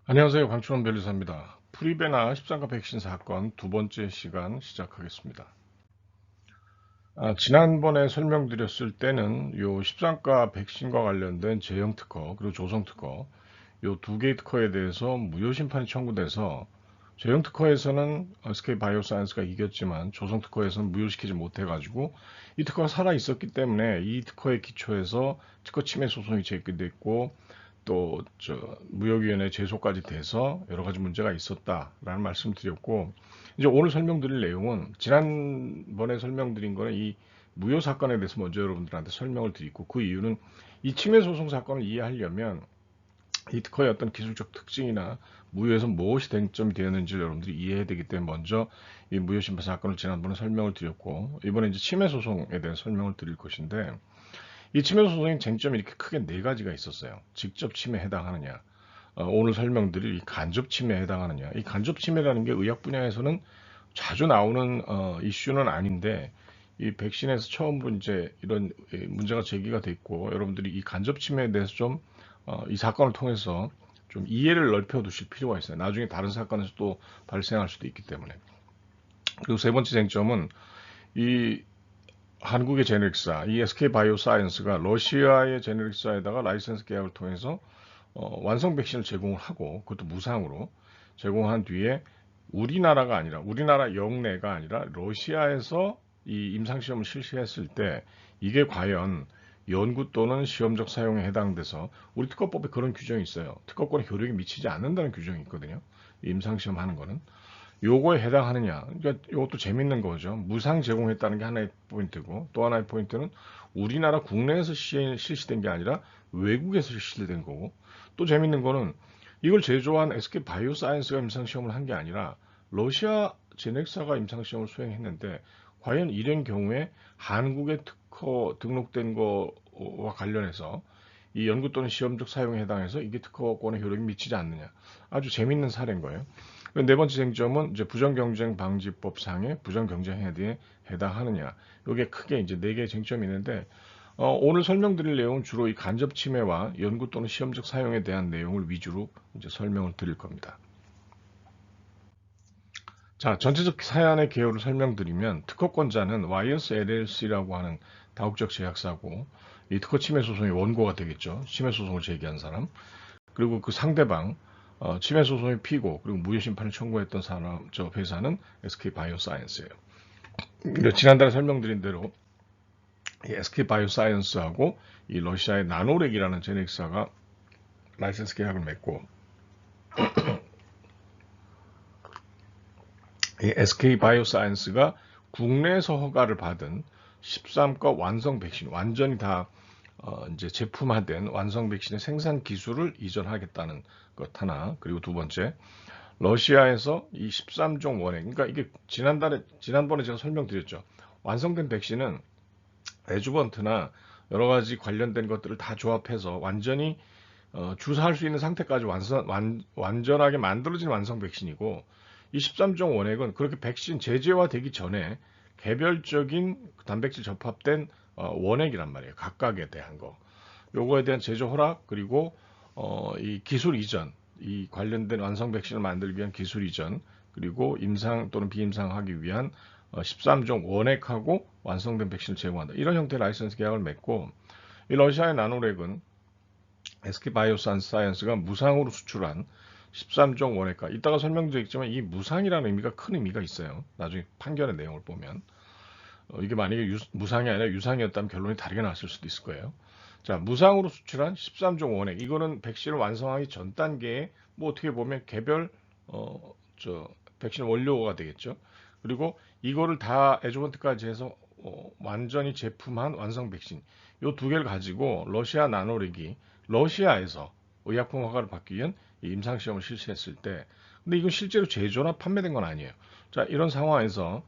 안녕하세요. 강춘원 변리사입니다. 프리베나 13가 백신 사건 두 번째 시간 시작하겠습니다. 지난번에 설명드렸을 때는 요 13가 백신과 관련된 제형 특허 그리고 조성 특허 요 두 개의 특허에 대해서 무효 심판이 청구돼서 제형 특허에서는 SK 바이오사이언스가 이겼지만 조성 특허에서는 무효시키지 못해가지고 이 특허가 살아 있었기 때문에 이 특허의 기초에서 특허 침해 소송이 제기됐고 또 무역위원회 제소까지 돼서 여러 가지 문제가 있었다라는 말씀드렸고, 이제 오늘 설명드릴 내용은 지난번에 설명드린 거는 이 무효 사건에 대해서 먼저 여러분들한테 설명을 드리고, 그 이유는 이 침해 소송 사건을 이해하려면 이 특허의 어떤 기술적 특징이나 무효에서 무엇이 쟁점이 되었는지를 여러분들이 이해해야 되기 때문에 먼저 이 무효 심판 사건을 지난번에 설명을 드렸고, 이번에 이제 침해 소송에 대한 설명을 드릴 것인데, 이 침해 소송의 쟁점이 이렇게 크게 네 가지가 있었어요. 직접 침해에 해당하느냐, 오늘 설명드릴 이 간접 침해에 해당하느냐. 이 간접 침해라는 게 의학 분야에서는 자주 나오는 이슈는 아닌데, 이 백신에서 처음으로 이제 이런 문제가 제기가 됐고, 여러분들이 이 간접 침해에 대해서 좀 이 사건을 통해서 좀 이해를 넓혀 두실 필요가 있어요. 나중에 다른 사건에서 또 발생할 수도 있기 때문에. 그리고 세 번째 쟁점은 이 한국의 제네릭사, 이 SK 바이오사이언스가 러시아의 제네릭사에다가 라이센스 계약을 통해서 완성 백신을 제공을 하고, 그것도 무상으로 제공한 뒤에 우리나라가 아니라, 우리나라 영내가 아니라 러시아에서 이 임상시험을 실시했을 때 이게 과연 연구 또는 시험적 사용에 해당돼서, 우리 특허법에 그런 규정이 있어요. 특허권에 효력이 미치지 않는다는 규정이 있거든요. 임상시험 하는 거는. 요거에 해당하느냐. 그러니까 이것도 재밌는 거죠. 무상 제공했다는 게 하나의 포인트고, 또 하나의 포인트는 우리나라 국내에서 실시된 게 아니라 외국에서 실시된 거고, 또 재밌는 거는 이걸 제조한 SK 바이오사이언스가 임상시험을 한 게 아니라 러시아 제넥사가 임상시험을 수행했는데, 과연 이런 경우에 한국의 특허 등록된 거와 관련해서 이 연구 또는 시험적 사용에 해당해서 이게 특허권에 효력이 미치지 않느냐. 아주 재밌는 사례인 거예요. 네 번째 쟁점은 이제 부정경쟁방지법 상의 부정경쟁에 해당하느냐. 이게 크게 이제 네 개의 쟁점이 있는데, 오늘 설명드릴 내용은 주로 이 간접 침해와 연구 또는 시험적 사용에 대한 내용을 위주로 이제 설명을 드릴 겁니다. 자, 전체적 사안의 개요를 설명드리면, 특허권자는 와이어스 LLC라고 하는 다국적 제약사고, 이 특허 침해 소송의 원고가 되겠죠. 침해 소송을 제기한 사람. 그리고 그 상대방, 침해 소송의 피고, 그리고 무효 심판을 청구했던 사람, 저 회사는 SK 바이오사이언스예요. 지난달에 설명드린 대로 이 SK 바이오사이언스하고 이 러시아의 나노렉이라는 제넥사가 라이센스 계약을 맺고, 이 SK 바이오사이언스가 국내에서 허가를 받은 13가 완성 백신, 완전히 다 이제 제품화된 완성 백신의 생산 기술을 이전하겠다는 것 하나, 그리고 두 번째, 러시아에서 이 13종 원액, 그러니까 이게 지난번에 제가 설명드렸죠. 완성된 백신은 애주번트나 여러 가지 관련된 것들을 다 조합해서 완전히 주사할 수 있는 상태까지 완전하게 만들어진 완성 백신이고, 이 13종 원액은 그렇게 백신 제재화되기 전에 개별적인 단백질 접합된 원액이란 말이에요. 각각에 대한 거. 요거에 대한 제조 허락, 그리고 이 기술 이전, 이 관련된 완성 백신을 만들기 위한 기술 이전, 그리고 임상 또는 비임상하기 위한 13종 원액하고 완성된 백신을 제공한다. 이런 형태의 라이선스 계약을 맺고, 이 러시아의 나노렉은 SK 바이오사이언스가 무상으로 수출한 13종 원액과, 이따가 설명드리겠지만 이 무상이라는 의미가 큰 의미가 있어요. 나중에 판결의 내용을 보면 이게 만약에 무상이 아니라 유상이었다면 결론이 다르게 나왔을 수도 있을 거예요. 자, 무상으로 수출한 13종 원액, 이거는 백신을 완성하기 전 단계에 뭐 어떻게 보면 개별 백신 원료가 되겠죠. 그리고 이거를 다 애주번트까지 해서 완전히 제품한 완성 백신, 요 두 개를 가지고 러시아 나노렉이 러시아에서 의약품 허가를 받기 위한 임상시험을 실시했을 때, 근데 이건 실제로 제조나 판매된 건 아니에요. 자, 이런 상황에서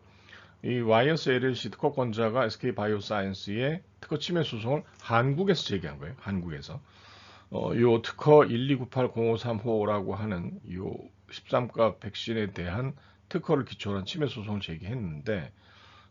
이 와이어스 LLC 특허권자가 SK 바이오사이언스의 특허 침해 소송을 한국에서 제기한 거예요. 한국에서. 요 특허 1298053호라고 하는 요 13가 백신에 대한 특허를 기초로 한 침해 소송을 제기했는데,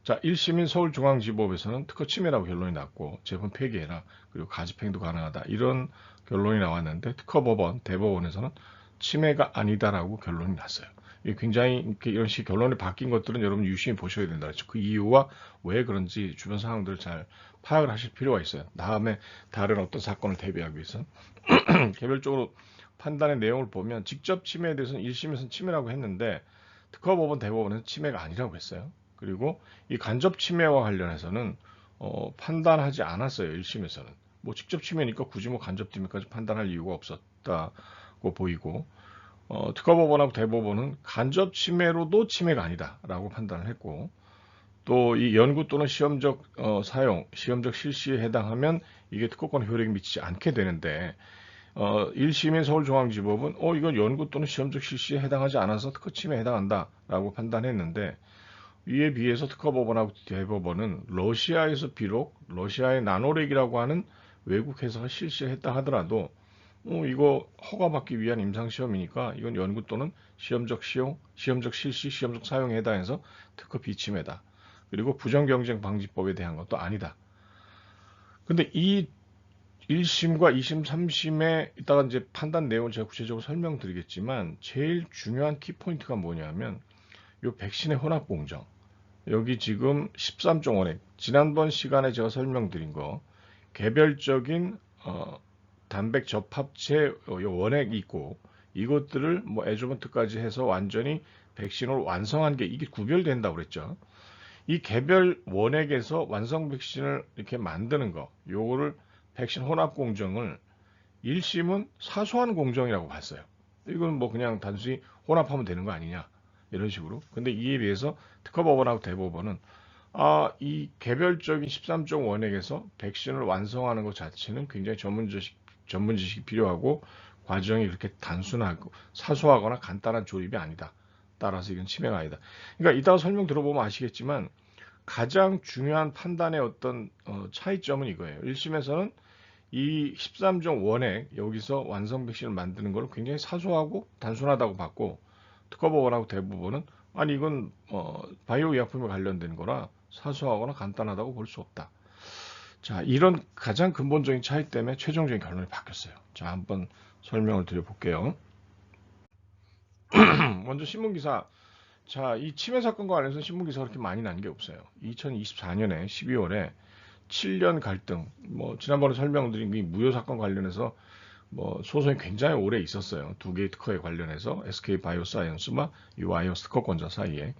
자, 1심인 서울중앙지법에서는 특허 침해라고 결론이 났고, 제품 폐기해라, 그리고 가집행도 가능하다, 이런 결론이 나왔는데, 특허법원, 대법원에서는 침해가 아니다라고 결론이 났어요. 굉장히 이런 식 결론이 바뀐 것들은 여러분 유심히 보셔야 된다 그랬죠. 그 이유와 왜 그런지 주변 상황들을 잘 파악을 하실 필요가 있어요. 다음에 다른 어떤 사건을 대비하기 위해서 개별적으로 판단의 내용을 보면 직접 침해에 대해서는 1심에서는 침해라고 했는데 특허법원 대법원에서 침해가 아니라고 했어요. 그리고 이 간접 침해와 관련해서는 판단하지 않았어요. 1심에서는. 뭐 직접 침해니까 굳이 뭐 간접 침해까지 판단할 이유가 없었다고 보이고 특허법원하고 대법원은 간접 침해로도 침해가 아니다라고 판단을 했고 또 이 연구 또는 시험적 사용, 시험적 실시에 해당하면 이게 특허권 효력이 미치지 않게 되는데 1심의 서울중앙지법은 이건 연구 또는 시험적 실시에 해당하지 않아서 특허 침해에 해당한다라고 판단했는데 이에 비해서 특허법원하고 대법원은 러시아에서 비록 러시아의 나노렉이라고 하는 외국 회사가 실시했다 하더라도 이거 허가받기 위한 임상시험이니까 이건 연구 또는 시험적 시용, 시험적 실시, 시험적 사용에 해당해서 특허 비침해다. 그리고 부정경쟁 방지법에 대한 것도 아니다. 근데 이 1심과 2심, 3심에 이따가 이제 판단 내용을 제가 구체적으로 설명드리겠지만 제일 중요한 키포인트가 뭐냐면 이 백신의 혼합 공정. 여기 지금 13종 원액. 지난번 시간에 제가 설명드린 거 개별적인 단백 접합체 원액이 있고 이것들을 뭐 애조먼트까지 해서 완전히 백신을 완성한 게 이게 구별된다고 그랬죠. 이 개별 원액에서 완성 백신을 이렇게 만드는 거, 요거를 백신 혼합 공정을 1심은 사소한 공정이라고 봤어요. 이건 뭐 그냥 단순히 혼합하면 되는 거 아니냐 이런 식으로. 근데 이에 비해서 특허법원하고 대법원은 이 개별적인 13종 원액에서 백신을 완성하는 것 자체는 굉장히 전문 지식이 필요하고 과정이 그렇게 단순하고 사소하거나 간단한 조립이 아니다. 따라서 이건 침해가 아니다. 그러니까 이따가 설명 들어보면 아시겠지만 가장 중요한 판단의 어떤 차이점은 이거예요. 1심에서는 이 13종 원액 여기서 완성 백신을 만드는 걸 굉장히 사소하고 단순하다고 봤고 특허법원하고 대법원은 아니 이건 바이오 의약품에 관련된 거라 사소하거나 간단하다고 볼 수 없다. 자, 이런 가장 근본적인 차이 때문에 최종적인 결론이 바뀌었어요. 자, 한번 설명을 드려볼게요. 먼저 신문기사. 자, 이 침해 사건과 관련해서 신문기사가 그렇게 많이 난 게 없어요. 2024년에 12월에 7년 갈등, 뭐, 지난번에 설명드린 이 무효 사건 관련해서 뭐, 소송이 굉장히 오래 있었어요. 두 개의 특허에 관련해서 SK 바이오사이언스와 이 와이어스 특허권자 사이에.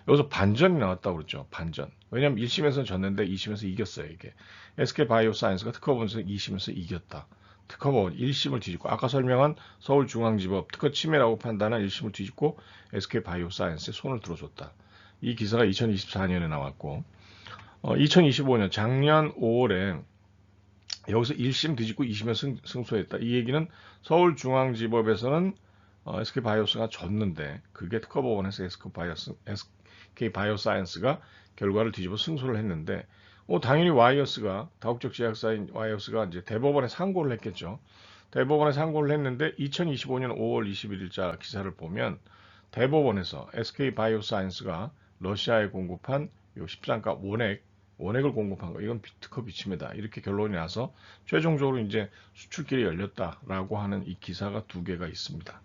여기서 반전이 나왔다고 그랬죠. 반전. 왜냐면 1심에서 졌는데 2심에서 이겼어요, 이게. SK 바이오사이언스가 특허법원에서 2심에서 이겼다. 특허법원 1심을 뒤집고 아까 설명한 서울중앙지법 특허 침해라고 판단한 1심을 뒤집고 SK 바이오사이언스에 손을 들어줬다. 이 기사가 2024년에 나왔고 2025년 작년 5월에 여기서 1심 뒤집고 2심에 승소했다. 이 얘기는 서울중앙지법에서는 SK 바이오스가 졌는데 그게 특허법원에서 SK 바이오사이언스가 결과를 뒤집어 승소를 했는데 당연히 와이어스가 다국적 제약사인 와이어스가 이제 대법원에 상고를 했겠죠. 대법원에 상고를 했는데 2025년 5월 21일자 기사를 보면 대법원에서 SK 바이오사이언스가 러시아에 공급한 요 13가 원액을 공급한 거 이건 특허 비침이다 이렇게 결론이 나서 최종적으로 이제 수출길이 열렸다라고 하는 이 기사가 두 개가 있습니다.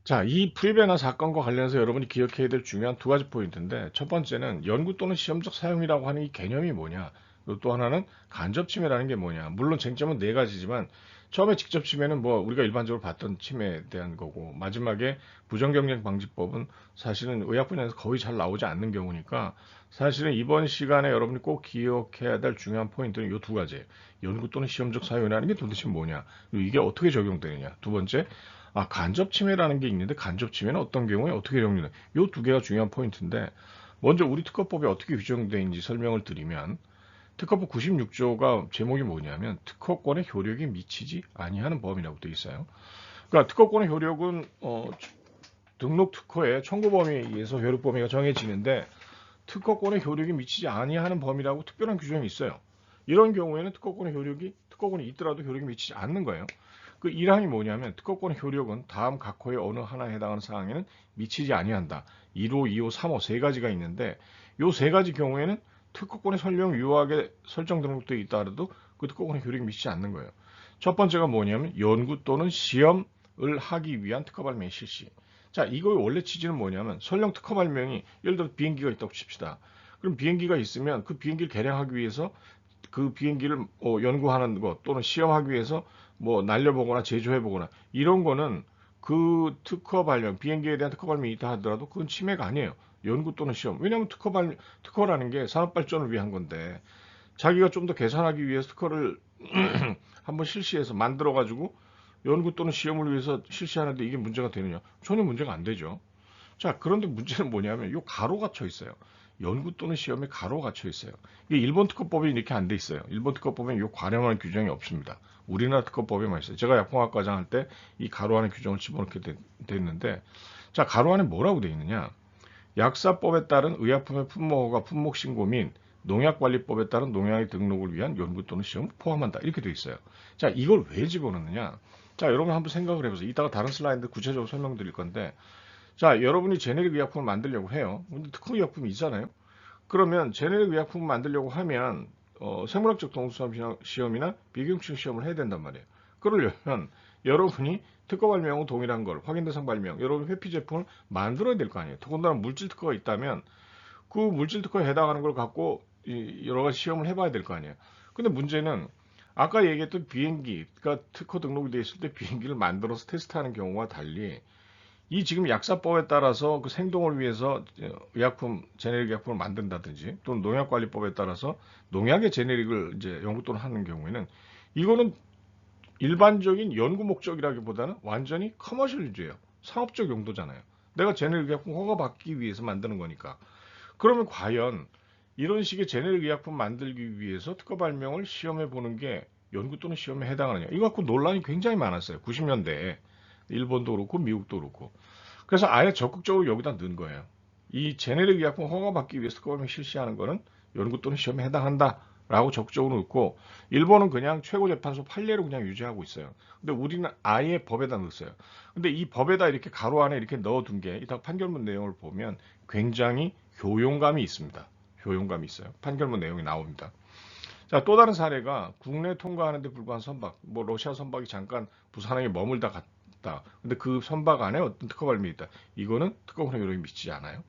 자, 이 프리베나 사건과 관련해서 여러분이 기억해야 될 중요한 두 가지 포인트인데 첫 번째는 연구 또는 시험적 사용이라고 하는 이 개념이 뭐냐 그리고 또 하나는 간접 침해라는 게 뭐냐 물론 쟁점은 네 가지지만 처음에 직접 침해는 뭐 우리가 일반적으로 봤던 침해에 대한 거고 마지막에 부정경쟁 방지법은 사실은 의학 분야에서 거의 잘 나오지 않는 경우니까 사실은 이번 시간에 여러분이 꼭 기억해야 될 중요한 포인트는 이 두 가지예요. 연구 또는 시험적 사용이라는 게 도대체 뭐냐 그리고 이게 어떻게 적용되느냐 두 번째 간접 침해라는 게 있는데 간접 침해는 어떤 경우에 어떻게 적용되냐 이 두 개가 중요한 포인트인데 먼저 우리 특허법이 어떻게 규정되어 있는지 설명을 드리면 특허법 96조가 제목이 뭐냐면 특허권의 효력이 미치지 아니하는 범위라고 되어 있어요. 그러니까 특허권의 효력은 등록 특허의 청구 범위에 의해서 효력 범위가 정해지는데 특허권의 효력이 미치지 아니하는 범위라고 특별한 규정이 있어요. 이런 경우에는 특허권이 있더라도 효력이 미치지 않는 거예요. 그 1항이 뭐냐면 특허권의 효력은 다음 각 호의 어느 하나에 해당하는 사항에는 미치지 아니한다. 1호, 2호, 3호 세 가지가 있는데 이 세 가지 경우에는 특허권의 설령 유효하게 설정 등록되어 있다 하더라도 그 특허권의 효력이 미치지 않는 거예요. 첫 번째가 뭐냐면 연구 또는 시험을 하기 위한 특허 발명 실시. 자, 이거의 원래 취지는 뭐냐면 설령 특허 발명이 예를 들어 비행기가 있다고 칩시다. 그럼 비행기가 있으면 그 비행기를 개량하기 위해서 그 비행기를 연구하는 것 또는 시험하기 위해서 뭐 날려보거나 제조해보거나 이런 거는 그 특허 발명, 비행기에 대한 특허 발명이 있다 하더라도 그건 침해가 아니에요. 연구 또는 시험. 왜냐하면 특허라는 게 산업 발전을 위한 건데 자기가 좀 더 개선하기 위해서 특허를 한번 실시해서 만들어가지고 연구 또는 시험을 위해서 실시하는데 이게 문제가 되느냐? 전혀 문제가 안 되죠. 자, 그런데 문제는 뭐냐면 요 가로가 쳐 있어요. 연구 또는 시험에 가로가 갇혀 있어요. 이게 일본 특허법이 이렇게 안 돼 있어요. 일본 특허법엔 요 가로하는 규정이 없습니다. 우리나라 특허법에만 있어요. 제가 약품학과장 할 때 이 가로하는 규정을 집어넣게 됐는데, 자, 가로안에 뭐라고 돼 있느냐? 약사법에 따른 의약품의 품목허가, 품목신고 및 농약관리법에 따른 농약의 등록을 위한 연구 또는 시험을 포함한다. 이렇게 돼 있어요. 자, 이걸 왜 집어넣느냐? 자, 여러분 한번 생각을 해보세요. 이따가 다른 슬라이드 구체적으로 설명드릴 건데, 자, 여러분이 제네릭 의약품을 만들려고 해요. 근데 특허 의약품이 있잖아요. 그러면 제네릭 의약품을 만들려고 하면 생물학적 동수함 시험이나 비교육청 시험을 해야 된단 말이에요. 그러려면 여러분이 특허 발명하고 동일한 걸 확인대상 발명, 여러분 회피 제품을 만들어야 될 거 아니에요. 더군다나 물질 특허가 있다면 그 물질 특허에 해당하는 걸 갖고 여러 가지 시험을 해봐야 될 거 아니에요. 근데 문제는 아까 얘기했던 비행기가 특허 등록이 돼 있을 때 비행기를 만들어서 테스트하는 경우와 달리 이 지금 약사법에 따라서 그 생동을 위해서 의약품, 제네릭 의약품을 만든다든지 또는 농약관리법에 따라서 농약의 제네릭을 이제 연구 또는 하는 경우에는 이거는 일반적인 연구 목적이라기보다는 완전히 커머셜 유즈예요. 상업적 용도잖아요. 내가 제네릭 의약품 허가받기 위해서 만드는 거니까. 그러면 과연 이런 식의 제네릭 의약품 만들기 위해서 특허 발명을 시험해 보는 게 연구 또는 시험에 해당하느냐. 이거 갖고 논란이 굉장히 많았어요. 90년대에. 일본도 그렇고 미국도 그렇고. 그래서 아예 적극적으로 여기다 넣은 거예요. 이 제네릭 의약품 허가받기 위해서 특허 발명 실시하는 거는 연구 또는 시험에 해당한다라고 적극적으로 넣고 일본은 그냥 최고재판소 판례로 그냥 유지하고 있어요. 근데 우리는 아예 법에다 넣었어요. 근데 이 법에다 이렇게 가로 안에 이렇게 넣어둔 게 이따 판결문 내용을 보면 굉장히 효용감이 있습니다. 효용감이 있어요. 판결문 내용이 나옵니다. 자, 또 다른 사례가 국내 통과하는데 불과한 선박, 뭐 러시아 선박이 잠깐 부산항에 머물다 갔다. 근데 그 선박 안에 어떤 특허 발명이 있다. 이거는 특허권의 효력이 미치지 않아요.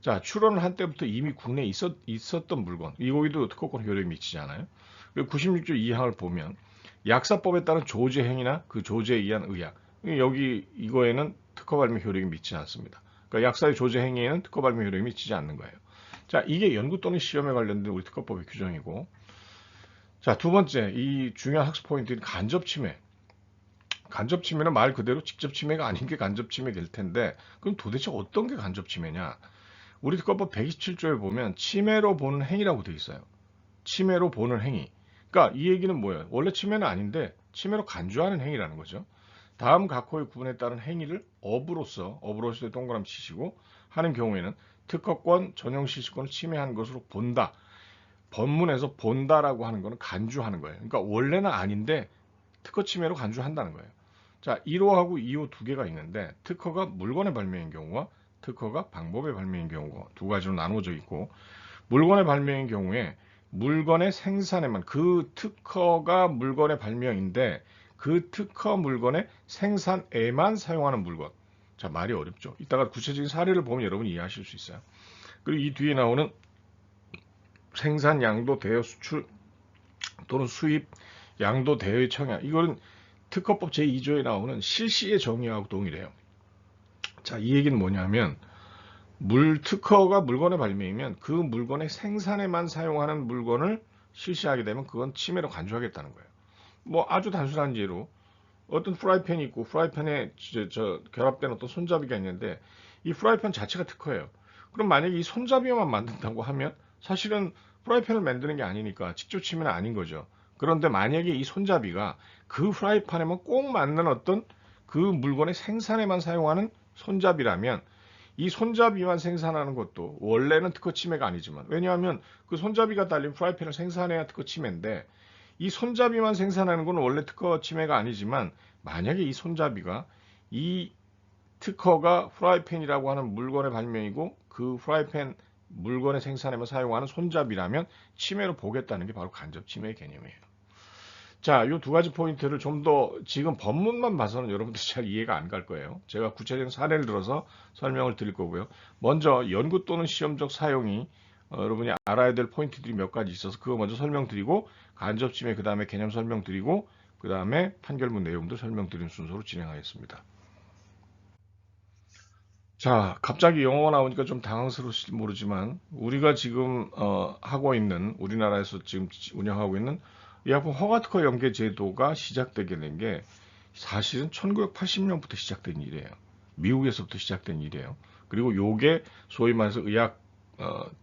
자, 출원을 한 때부터 이미 국내에 있었던 물건, 이거에도 특허권 효력이 미치지 않아요. 96조 2항을 보면 약사법에 따른 조제 행위나 그 조제에 의한 의약, 여기 이거에는 특허 발명 효력이 미치지 않습니다. 그러니까 약사의 조제 행위에는 특허 발명 효력이 미치지 않는 거예요. 자, 이게 연구 또는 시험에 관련된 우리 특허법의 규정이고, 자, 두 번째, 이 중요한 학습 포인트는 간접 침해. 간접 침해는 말 그대로 직접 침해가 아닌 게 간접 침해일 텐데, 그럼 도대체 어떤 게 간접 침해냐? 우리 특허법 127조에 보면 침해로 보는 행위라고 되어 있어요. 침해로 보는 행위. 그러니까 이 얘기는 뭐예요? 원래 침해는 아닌데 침해로 간주하는 행위라는 거죠. 다음 각호의 구분에 따른 행위를 업으로서 동그라미 치시고 하는 경우에는 특허권 전용 실시권을 침해한 것으로 본다. 법문에서 본다라고 하는 거는 간주하는 거예요. 그러니까 원래는 아닌데 특허 침해로 간주한다는 거예요. 자, 1호하고 2호 두 개가 있는데 특허가 물건의 발명인 경우와 특허가 방법의 발명인 경우가 두 가지로 나누어져 있고 물건의 발명인 경우에 물건의 생산에만 그 특허가 물건의 발명인데 그 특허 물건의 생산에만 사용하는 물건. 자, 말이 어렵죠. 이따가 구체적인 사례를 보면 여러분이 이해하실 수 있어요. 그리고 이 뒤에 나오는 생산 양도 대여 수출 또는 수입 양도 대여의 청약. 이거는 특허법 제2조에 나오는 실시의 정의하고 동일해요. 자, 이 얘기는 뭐냐면 특허가 물건의 발명이면 그 물건의 생산에만 사용하는 물건을 실시하게 되면 그건 침해로 간주하겠다는 거예요. 뭐 아주 단순한 예로 어떤 프라이팬이 있고 프라이팬에 결합된 어떤 손잡이가 있는데 이 프라이팬 자체가 특허예요. 그럼 만약에 이 손잡이만 만든다고 하면 사실은 프라이팬을 만드는 게 아니니까 직접 침해는 아닌 거죠. 그런데 만약에 이 손잡이가 그 프라이팬에만 꼭 맞는 어떤 그 물건의 생산에만 사용하는 손잡이라면 이 손잡이만 생산하는 것도 원래는 특허 침해가 아니지만 왜냐하면 그 손잡이가 달린 프라이팬을 생산해야 특허 침해인데 이 손잡이만 생산하는 건 원래 특허 침해가 아니지만 만약에 이 손잡이가 이 특허가 프라이팬이라고 하는 물건의 발명이고 그 프라이팬 물건의 생산에만 사용하는 손잡이라면 침해로 보겠다는 게 바로 간접 침해의 개념이에요. 자, 요 두 가지 포인트를 좀 더 지금 법문만 봐서는 여러분들 잘 이해가 안 갈 거예요. 제가 구체적인 사례를 들어서 설명을 드릴 거고요. 먼저 연구 또는 시험적 사용이 여러분이 알아야 될 포인트들이 몇 가지 있어서 그거 먼저 설명드리고 간접침해 그 다음에 개념 설명드리고 그 다음에 판결문 내용도 설명드리는 순서로 진행하겠습니다. 자, 갑자기 영어가 나오니까 좀 당황스러우실지 모르지만 우리가 지금 하고 있는 우리나라에서 지금 운영하고 있는 의약품 허가특허 연계 제도가 시작되게 된 게 사실은 1980년부터 시작된 일이에요. 미국에서부터 시작된 일이에요. 그리고 요게 소위 말해서 의약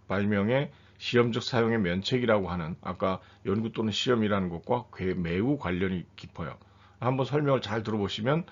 발명의 시험적 사용의 면책이라고 하는 아까 연구 또는 시험이라는 것과 매우 관련이 깊어요. 한번 설명을 잘 들어보시면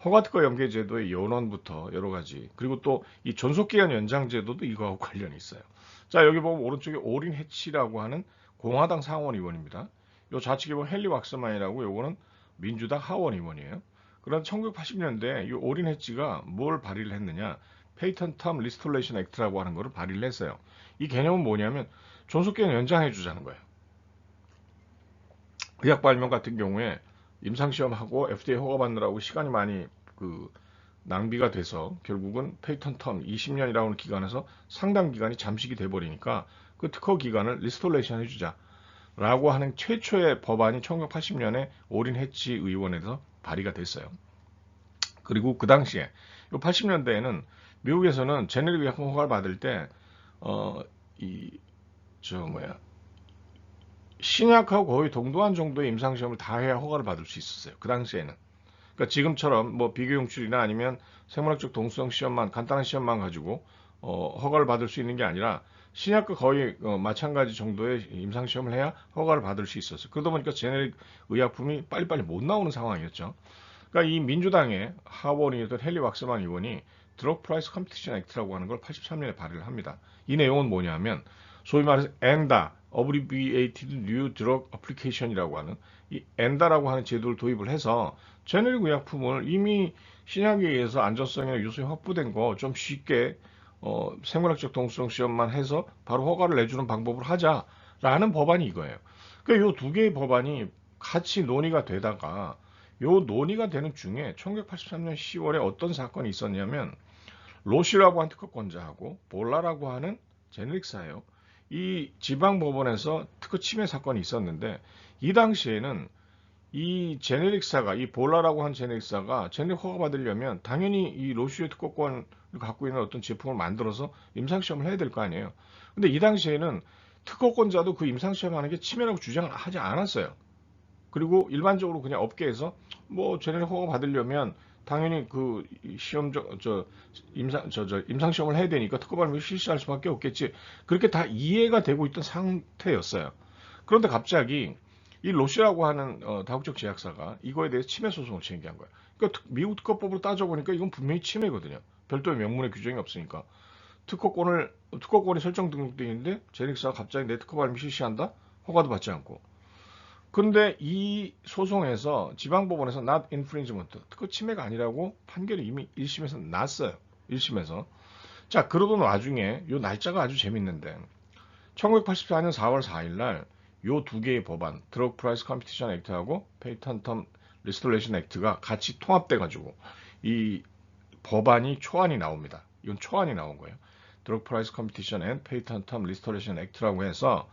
허가특허 연계 제도의 연원부터 여러 가지 그리고 또 이 존속기간 연장 제도도 이거하고 관련이 있어요. 자, 여기 보면 오른쪽에 오린 해치라고 하는 공화당 상원 의원입니다. 요 좌측에 보면 헨리 왁스만이라고 요거는 민주당 하원 의원이에요. 그런데 1980년대 이 오린 해치가 뭘 발의를 했느냐? 페이턴트 텀 리스토레이션 액트라고 하는 거를 발의를 했어요. 이 개념은 뭐냐면 존속기간 연장해 주자는 거예요. 의약 발명 같은 경우에 임상시험하고 FDA 허가받느라고 시간이 많이 낭비가 돼서 결국은 페이턴트 텀 20년이라고 하는 기간에서 상당 기간이 잠식이 돼버리니까 그 특허 기간을 리스토레이션 해주자 라고 하는 최초의 법안이 1980년에 오린 해치 의원에서 발의가 됐어요. 그리고 그 당시에 80년대에는 미국에서는 제네릭 의약품 허가를 받을 때 신약하고 거의 동등한 정도의 임상시험을 다 해야 허가를 받을 수 있었어요. 그 당시에는. 그러니까 지금처럼 뭐 비교용출이나 아니면 생물학적 동수성 시험만 간단한 시험만 가지고 허가를 받을 수 있는 게 아니라 신약과 거의 마찬가지 정도의 임상시험을 해야 허가를 받을 수 있었어요. 그러다 보니까 제네릭 의약품이 빨리빨리 못 나오는 상황이었죠. 그러니까 이 민주당의 하원이었던 헨리 왁스만 의원이 드럭 프라이스 컴피티션 액트라고 하는 걸 83년에 발의를 합니다. 이 내용은 뭐냐면 소위 말해서 엔다, Abbreviated New Drug Application이라고 하는 이 엔다라고 하는 제도를 도입을 해서 제네릭 의약품을 이미 신약에 의해서 안전성이나 유수성이 확보된 거 좀 쉽게 생물학적 동수성 시험만 해서 바로 허가를 내주는 방법을 하자라는 법안이 이거예요. 그러니까 이 두 개의 법안이 같이 논의가 되다가 요 논의가 되는 중에 1983년 10월에 어떤 사건이 있었냐면 로시라고 하는 특허권자하고 볼라라고 하는 제네릭사예요. 이 지방법원에서 특허 침해 사건이 있었는데 이 당시에는 이 제네릭사가 이 볼라라고 하는 제네릭사가 제네릭 허가 받으려면 당연히 이 로시의 특허권을 갖고 있는 어떤 제품을 만들어서 임상시험을 해야 될 거 아니에요. 근데 이 당시에는 특허권자도 그 임상시험하는 게 침해라고 주장을 하지 않았어요. 그리고 일반적으로 그냥 업계에서 뭐 제네릭 허가 받으려면 당연히 그 임상 시험을 해야 되니까 특허 발명을 실시할 수밖에 없겠지. 그렇게 다 이해가 되고 있던 상태였어요. 그런데 갑자기 이 로시라고 하는 다국적 제약사가 이거에 대해서 침해 소송을 제기한 거예요. 그러니까 미국 특허법으로 따져보니까 이건 분명히 침해거든요. 별도의 명문의 규정이 없으니까. 특허권이 설정 등록되어 있는데 제닉사가 갑자기 내 특허 발명 실시한다? 허가도 받지 않고. 근데 이 소송에서 지방법원에서 not infringement, 특허 침해가 아니라고 판결이 이미 1심에서 났어요. 1심에서. 자, 그러던 와중에 요 날짜가 아주 재밌는데 1984년 4월 4일 날 요 두 개의 법안, 드럭 프라이스 컴피티션 액트하고 페이턴트 텀 리스토레이션 액트가 같이 통합돼 가지고 이 법안이 초안이 나옵니다. 이건 초안이 나온 거예요. 드럭 프라이스 컴피티션 앤 페이턴트 텀 리스토레이션 액트라고 해서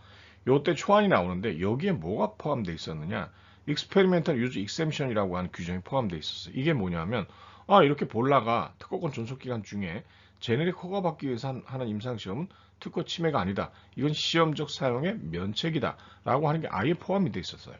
요때 초안이 나오는데 여기에 뭐가 포함되어 있었느냐? 익스페리멘탈 유즈 익셈션이라고 하는 규정이 포함되어 있었어요. 이게 뭐냐면 이렇게 볼라가 특허권 존속 기간 중에 제네릭 허가받기 위해서 하는 임상시험은 특허 침해가 아니다. 이건 시험적 사용의 면책이다. 라고 하는 게 아예 포함이 되어 있었어요.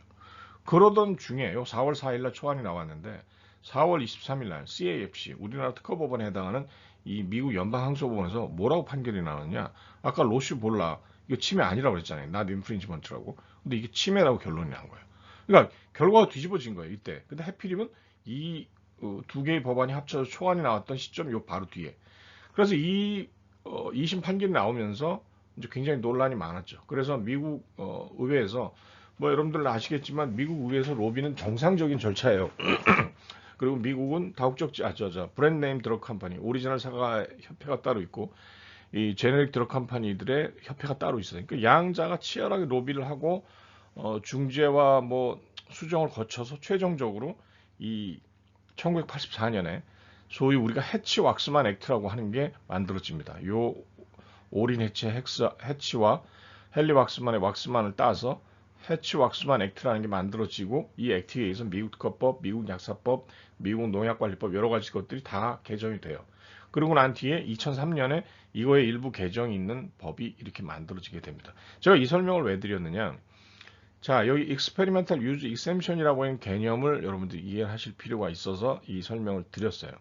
그러던 중에 요 4월 4일 날 초안이 나왔는데 4월 23일 날 CAFC 우리나라 특허법원에 해당하는 이 미국 연방항소법원에서 뭐라고 판결이 나왔냐? 아까 로슈 볼라 이거 침해 아니라고 그랬잖아요. not infringement라고. 근데 이게 침해라고 결론이 난 거예요. 그러니까 결과가 뒤집어진 거예요. 이때. 근데 해필이면 이 두 개의 법안이 합쳐서 초안이 나왔던 시점 요 바로 뒤에. 그래서 이 2심 판결이 나오면서 이제 굉장히 논란이 많았죠. 그래서 미국 의회에서 뭐 여러분들 아시겠지만 미국 의회에서 로비는 정상적인 절차예요. 그리고 미국은 다국적 브랜드 네임 드럭 컴퍼니, 오리지널 사과 협회가 따로 있고 이 제네릭 드럭 컴퍼니들의 협회가 따로 있어요. 그러니까 양자가 치열하게 로비를 하고 중재와 뭐 수정을 거쳐서 최종적으로 이 1984년에 소위 우리가 해치 왁스만 액트라고 하는 게 만들어집니다. 요 오린 해치와 헨리 왁스만의 왁스만을 따서 해치 왁스만 액트라는 게 만들어지고 이 액트에 의해서 미국 특허법, 미국 약사법, 미국 농약관리법 여러 가지 것들이 다 개정이 돼요. 그러고 난 뒤에 2003년에 이거의 일부 개정이 있는 법이 이렇게 만들어지게 됩니다. 제가 이 설명을 왜 드렸느냐? 자, 여기 experimental use exemption이라고 하는 개념을 여러분들이 이해하실 필요가 있어서 이 설명을 드렸어요.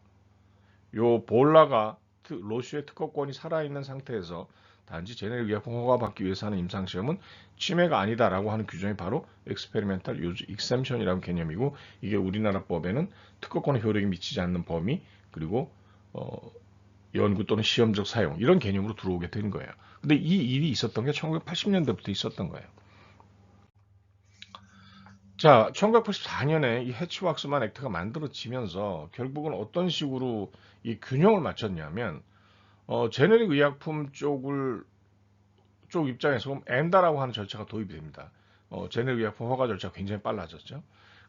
요 볼라가 로슈의 특허권이 살아있는 상태에서 단지 제네릭 의약품 허가받기 위해서 하는 임상시험은 침해가 아니다라고 하는 규정이 바로 experimental use exemption이라는 개념이고, 이게 우리나라 법에는 특허권의 효력이 미치지 않는 범위, 그리고 연구 또는 시험적 사용 이런 개념으로 들어오게 된 거예요. 근데 이 일이 있었던 게 1980년대부터 있었던 거예요. 자, 1984년에 이 해치왁스만 액트가 만들어지면서 결국은 어떤 식으로 이 균형을 맞췄냐면, 제네릭 의약품 쪽 입장에서 보면 엔다라고 하는 절차가 도입이 됩니다. 제네릭 의약품 허가 절차가 굉장히 빨라졌죠.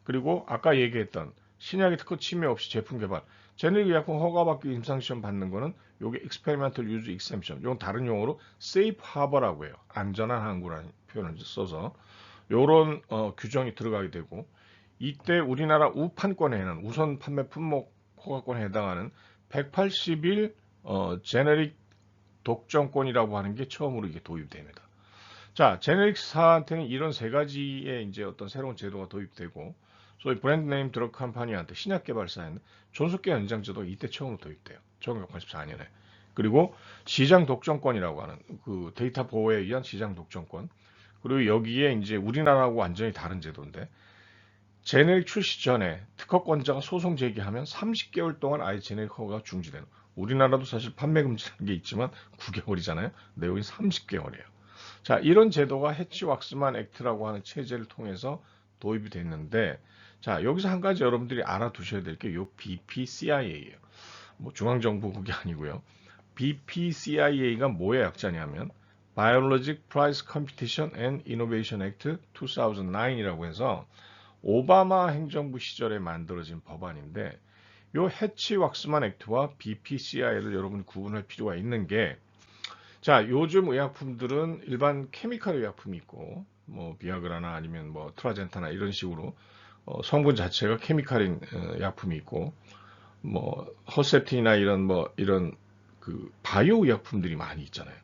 그리고 아까 얘기했던 신약의 특허 침해 없이 제품 개발, 제네릭 의약품 허가받기 임상시험 받는 거는 요게 experimental use exemption, 이건 다른 용어로 safe harbor라고 해요. 안전한 항구라는 표현을 써서 요런 규정이 들어가게 되고, 이때 우리나라 우판권에는 우선 판매 품목 허가권에 해당하는 180일 제네릭 독점권이라고 하는 게 처음으로 이게 도입됩니다. 자, 제네릭사한테는 이런 세 가지의 이제 어떤 새로운 제도가 도입되고, 소위 브랜드 네임 드러그 컴퍼니한테 신약 개발사에는 존속기 연장 제도가 이때 처음으로 도입돼요. 1984년에. 그리고 시장 독점권이라고 하는 그 데이터 보호에 의한 시장 독점권. 그리고 여기에 이제 우리나라하고 완전히 다른 제도인데, 제네릭 출시 전에 특허권자가 소송 제기하면 30개월 동안 아예 제네릭 허가가 중지되는. 우리나라도 사실 판매 금지라는 게 있지만 9개월이잖아요. 근데 여기 30개월이에요. 자, 이런 제도가 해치 왁스만 액트라고 하는 체제를 통해서 도입이 됐는데, 자, 여기서 한 가지 여러분들이 알아두셔야 될 게 요 BPCIA예요. 뭐 중앙정부국이 아니고요. BPCIA가 뭐의 약자냐면 Biologic Price Competition and Innovation Act 2009이라고 해서 오바마 행정부 시절에 만들어진 법안인데, 요 해치 왁스만 액트와 BPCI를 여러분 구분할 필요가 있는 게, 자, 요즘 의약품들은 일반 케미컬 의약품이 있고, 뭐 비아그라나 아니면 뭐 트라젠타나 이런 식으로 성분 자체가 케미칼인 약품이 있고, 뭐 허셉틴이나 이런 그 바이오 의약품들이 많이 있잖아요.